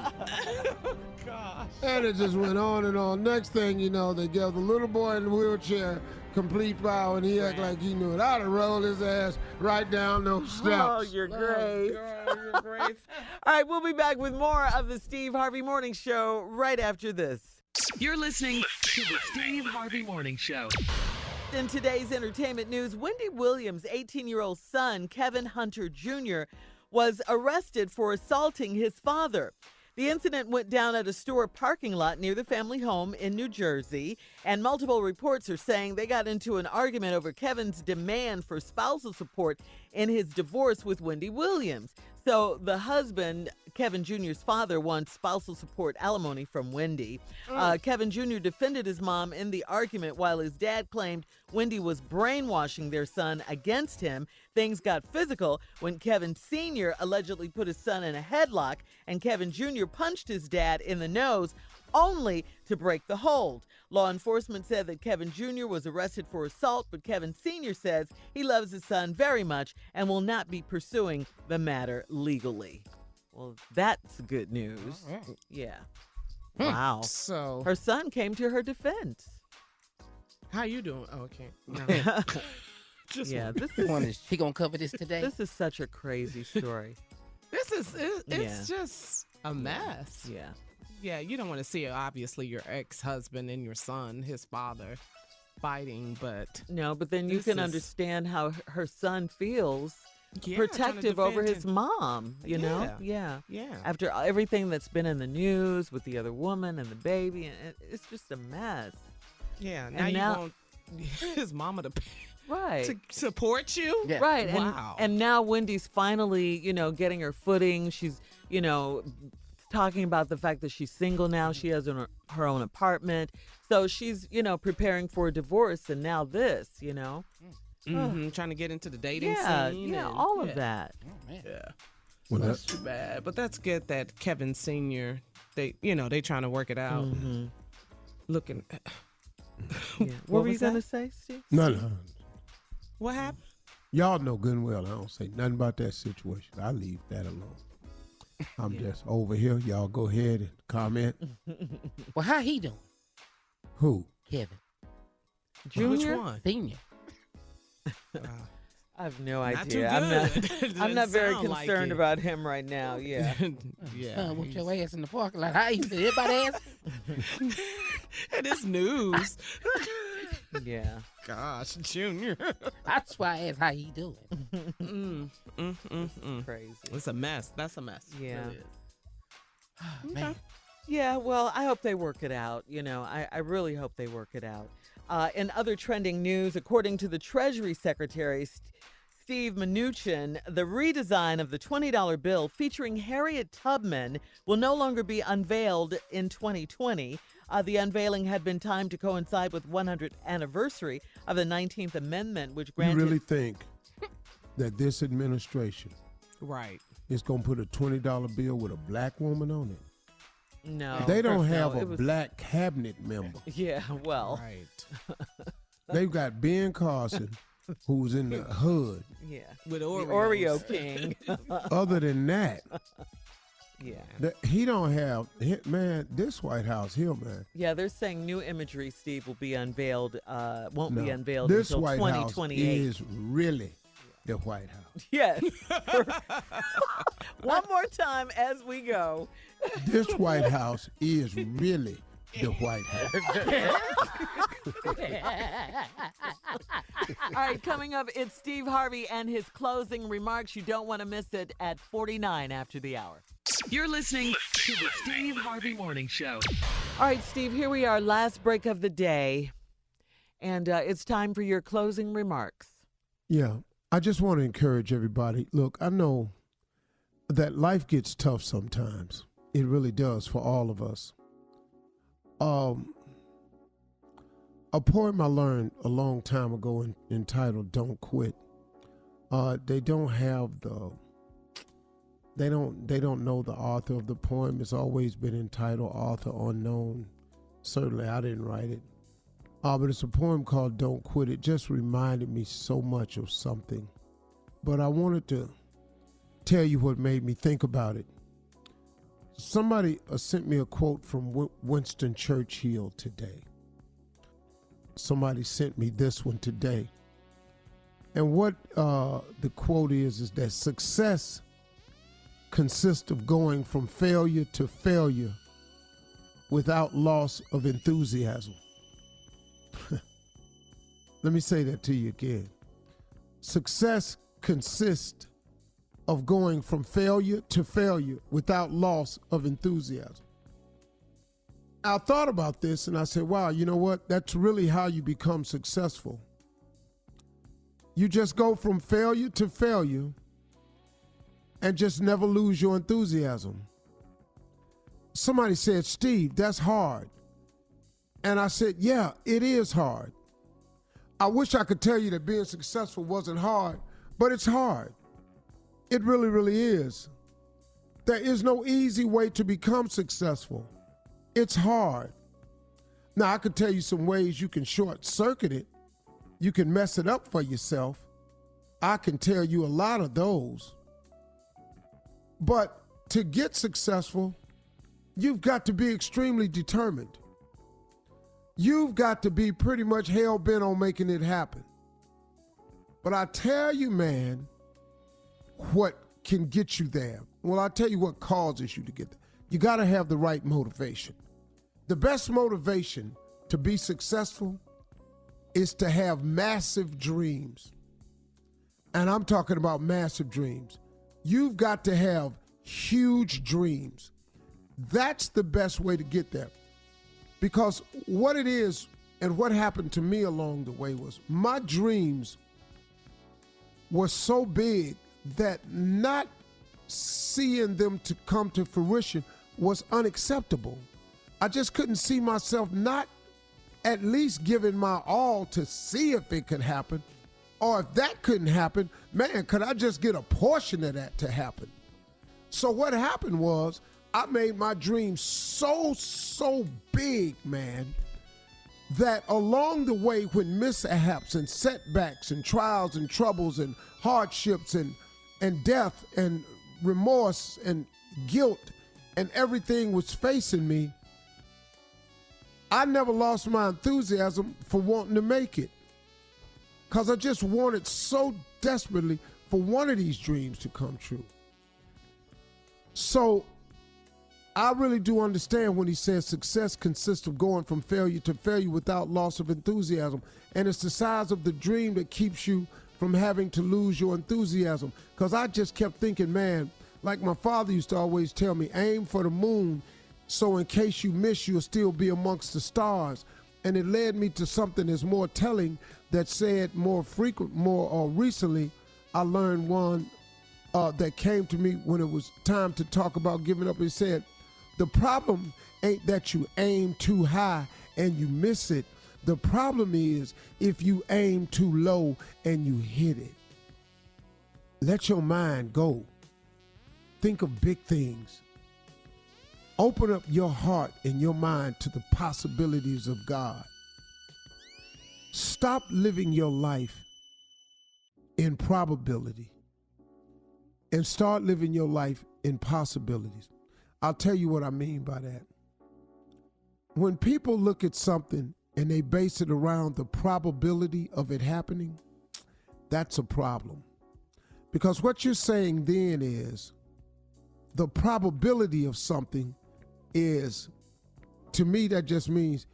[SPEAKER 5] Gosh.
[SPEAKER 9] And it just went on and on. Next thing you know, they gave the little boy in the wheelchair complete power, and he acted like he knew it. I'd have rolled his ass right down those steps.
[SPEAKER 4] Oh, Your Grace.
[SPEAKER 5] Your Grace.
[SPEAKER 4] All right, we'll be back with more of the Steve Harvey Morning Show right after this.
[SPEAKER 3] You're listening to the Steve Harvey Morning Show.
[SPEAKER 4] In today's entertainment news, Wendy Williams' 18-year-old son, Kevin Hunter Jr., was arrested for assaulting his father. The incident went down at a store parking lot near the family home in New Jersey, and multiple reports are saying they got into an argument over Kevin's demand for spousal support in his divorce with Wendy Williams. So the husband, Kevin Jr.'s father, wants spousal support alimony from Wendy. Kevin Jr. defended his mom in the argument while his dad claimed Wendy was brainwashing their son against him. Things got physical when Kevin Sr. allegedly put his son in a headlock and Kevin Jr. punched his dad in the nose, only to break the hold. Law enforcement said that Kevin Jr. was arrested for assault, but Kevin Sr. says he loves his son very much and will not be pursuing the matter legally. Well, that's good news. Yeah. Wow.
[SPEAKER 5] So
[SPEAKER 4] her son came to her defense.
[SPEAKER 5] how you doing? Oh, okay. No.
[SPEAKER 4] This is
[SPEAKER 6] She gonna cover this today?
[SPEAKER 4] this is such a crazy story.
[SPEAKER 5] It's just a mess.
[SPEAKER 4] Yeah.
[SPEAKER 5] Yeah, you don't want to see obviously your ex-husband and your son, his father, fighting, but
[SPEAKER 4] No, but then you
[SPEAKER 5] This
[SPEAKER 4] can
[SPEAKER 5] is-
[SPEAKER 4] understand how her son feels
[SPEAKER 5] yeah,
[SPEAKER 4] protective
[SPEAKER 5] trying to
[SPEAKER 4] over
[SPEAKER 5] defend
[SPEAKER 4] his
[SPEAKER 5] him.
[SPEAKER 4] mom, you know?
[SPEAKER 5] Yeah.
[SPEAKER 4] Yeah.
[SPEAKER 5] Yeah.
[SPEAKER 4] After everything that's been in the news with the other woman and the baby, and it's just a mess.
[SPEAKER 5] Yeah,
[SPEAKER 4] And
[SPEAKER 5] now
[SPEAKER 4] now-
[SPEAKER 5] you want his mama to
[SPEAKER 4] Right.
[SPEAKER 5] to support you.
[SPEAKER 6] Yeah.
[SPEAKER 4] Right.
[SPEAKER 5] Wow.
[SPEAKER 4] And now Wendy's finally, getting her footing. She's, talking about the fact that she's single now. She has her own apartment. So she's, preparing for a divorce. And now this,
[SPEAKER 5] Trying to get into the dating
[SPEAKER 4] Yeah,
[SPEAKER 5] scene.
[SPEAKER 4] yeah,
[SPEAKER 5] and-
[SPEAKER 4] all of that.
[SPEAKER 6] Oh, man.
[SPEAKER 5] Yeah.
[SPEAKER 9] Well,
[SPEAKER 5] That's too bad. But that's good that Kevin Sr., they trying to work it out.
[SPEAKER 4] Mhm.
[SPEAKER 5] Looking.
[SPEAKER 4] Yeah. What were you
[SPEAKER 5] was
[SPEAKER 4] going to
[SPEAKER 5] that?
[SPEAKER 4] say, Steve?
[SPEAKER 9] no.
[SPEAKER 5] What happened?
[SPEAKER 9] Y'all know good and well I don't say nothing about that situation. I leave that alone. I'm just over here. Y'all go ahead and comment.
[SPEAKER 6] Well, how he doing,
[SPEAKER 9] Who?
[SPEAKER 6] Kevin
[SPEAKER 4] Junior?
[SPEAKER 5] Which one?
[SPEAKER 6] Senior?
[SPEAKER 4] I have no
[SPEAKER 5] Not too
[SPEAKER 4] idea.
[SPEAKER 5] good.
[SPEAKER 4] I'm not very
[SPEAKER 5] Sound like
[SPEAKER 4] concerned
[SPEAKER 5] it.
[SPEAKER 4] about him right now. Yeah.
[SPEAKER 5] Yeah.
[SPEAKER 6] With your ass in the parking lot. How you feel? Everybody ass?
[SPEAKER 5] And it's news.
[SPEAKER 4] Yeah.
[SPEAKER 5] Gosh, Junior.
[SPEAKER 6] That's why I asked how he doing.
[SPEAKER 4] Crazy.
[SPEAKER 5] It's a mess. That's a mess.
[SPEAKER 4] Yeah.
[SPEAKER 5] It is.
[SPEAKER 6] Man.
[SPEAKER 4] Yeah, well, I hope they work it out. I really hope they work it out. In other trending news, according to the Treasury Secretary, Steve Mnuchin, the redesign of the $20 bill featuring Harriet Tubman will no longer be unveiled in 2020. The unveiling had been timed to coincide with 100th anniversary of the 19th Amendment, which
[SPEAKER 9] You
[SPEAKER 4] granted...
[SPEAKER 9] really think that this administration
[SPEAKER 5] Right.
[SPEAKER 9] is going to put a $20 bill with a black woman on it?
[SPEAKER 4] No.
[SPEAKER 9] They don't
[SPEAKER 4] no,
[SPEAKER 9] have a
[SPEAKER 4] it was-
[SPEAKER 9] black cabinet member.
[SPEAKER 4] Yeah, well,
[SPEAKER 5] Right.
[SPEAKER 9] They've got Ben Carson, who's in the hood.
[SPEAKER 4] yeah.
[SPEAKER 5] With
[SPEAKER 4] The
[SPEAKER 5] Oreos.
[SPEAKER 4] Oreo King.
[SPEAKER 9] Other than that,
[SPEAKER 4] Yeah.
[SPEAKER 9] he don't have, man, this White House here, man.
[SPEAKER 4] Yeah, they're saying new imagery, Steve, will be unveiled, won't be
[SPEAKER 9] No,
[SPEAKER 4] unveiled
[SPEAKER 9] this
[SPEAKER 4] until
[SPEAKER 9] White House
[SPEAKER 4] 2028.
[SPEAKER 9] is really the White House.
[SPEAKER 4] Yes. One more time as we go.
[SPEAKER 9] This White House is really the White House.
[SPEAKER 4] All right, coming up, it's Steve Harvey and his closing remarks. You don't want to miss it at 49 after the hour.
[SPEAKER 3] You're listening to the Steve Harvey Morning Show.
[SPEAKER 4] All right, Steve, here we are, last break of the day. And it's time for your closing remarks.
[SPEAKER 9] Yeah, I just want to encourage everybody. Look, I know that life gets tough sometimes. It really does for all of us. A poem I learned a long time ago entitled "Don't Quit." They don't know the author of the poem. It's always been entitled "Author Unknown." Certainly, I didn't write it. But it's a poem called "Don't Quit." It just reminded me so much of something. But I wanted to tell you what made me think about it. Somebody sent me a quote from Winston Churchill today. Somebody sent me this one today. And what the quote is that success consists of going from failure to failure without loss of enthusiasm. Let me say that to you again. Success consists of going from failure to failure without loss of enthusiasm. I thought about this and I said, wow, you know what? That's really how you become successful. You just go from failure to failure and just never lose your enthusiasm. Somebody said, Steve, that's hard. And I said, yeah, it is hard. I wish I could tell you that being successful wasn't hard, but it's hard. It really, really is. There is no easy way to become successful. It's hard. Now, I could tell you some ways you can short circuit it. You can mess it up for yourself. I can tell you a lot of those. But to get successful, you've got to be extremely determined. You've got to be pretty much hell-bent on making it happen. But I tell you, man, what can get you there? Well, I'll tell you what causes you to get there. You got to have the right motivation. The best motivation to be successful is to have massive dreams. And I'm talking about massive dreams. You've got to have huge dreams. That's the best way to get there. Because what it is and what happened to me along the way was my dreams were so big that not seeing them to come to fruition was unacceptable. I just couldn't see myself not at least giving my all to see if it could happen. Or if that couldn't happen, man, could I just get a portion of that to happen? So what happened was I made my dreams so big, man, that along the way when mishaps and setbacks and trials and troubles and hardships and death and remorse and guilt and everything was facing me, I never lost my enthusiasm for wanting to make it. Because I just wanted so desperately for one of these dreams to come true. So I really do understand when he says success consists of going from failure to failure without loss of enthusiasm. And it's the size of the dream that keeps you from having to lose your enthusiasm. Because I just kept thinking, man, like my father used to always tell me, aim for the moon so in case you miss, you'll still be amongst the stars. And it led me to something that's more telling that said more recently, I learned one that came to me when it was time to talk about giving up. It said, the problem ain't that you aim too high and you miss it. The problem is if you aim too low and you hit it. Let your mind go. Think of big things. Open up your heart and your mind to the possibilities of God. Stop living your life in probability and start living your life in possibilities. I'll tell you what I mean by that. When people look at something and they base it around the probability of it happening, that's a problem. Because what you're saying then is the probability of something is, to me, that just means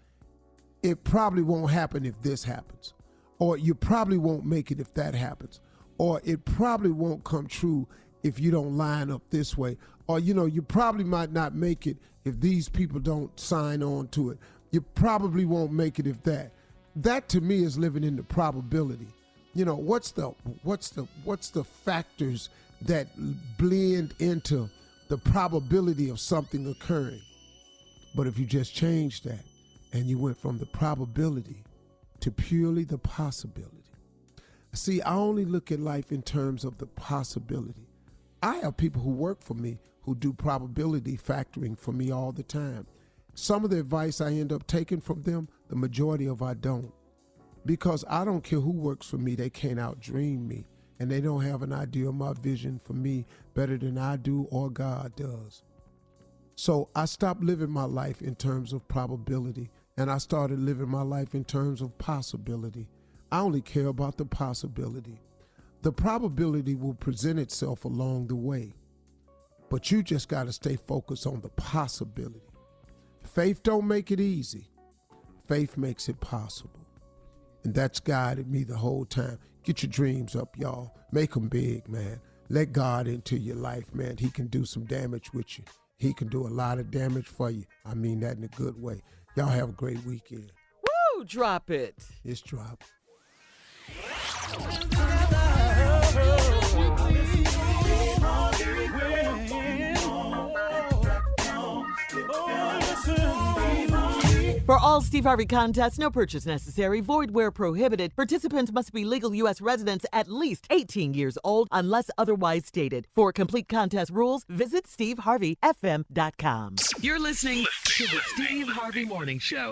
[SPEAKER 9] it probably won't happen if this happens, or you probably won't make it if that happens, or it probably won't come true if you don't line up this way, or you probably might not make it if these people don't sign on to it. You probably won't make it if that. That to me is living in the probability. What's the factors that blend into the probability of something occurring. But if you just change that and you went from the probability to purely the possibility. See, I only look at life in terms of the possibility. I have people who work for me who do probability factoring for me all the time. Some of the advice I end up taking from them, the majority of I don't. Because I don't care who works for me, they can't outdream me. And they don't have an idea of my vision for me better than I do or God does. So I stopped living my life in terms of probability, and I started living my life in terms of possibility. I only care about the possibility. The probability will present itself along the way, but you just got to stay focused on the possibility. Faith don't make it easy. Faith makes it possible. And that's guided me the whole time. Get your dreams up, y'all. Make them big, man. Let God into your life, man. He can do some damage with you. He can do a lot of damage for you. I mean that in a good way. Y'all have a great weekend.
[SPEAKER 4] Woo! Drop it.
[SPEAKER 9] It's drop.
[SPEAKER 4] For all Steve Harvey contests, no purchase necessary, void where prohibited. Participants must be legal U.S. residents at least 18 years old unless otherwise stated. For complete contest rules, visit SteveHarveyFM.com.
[SPEAKER 3] You're listening to the Steve Harvey Morning Show.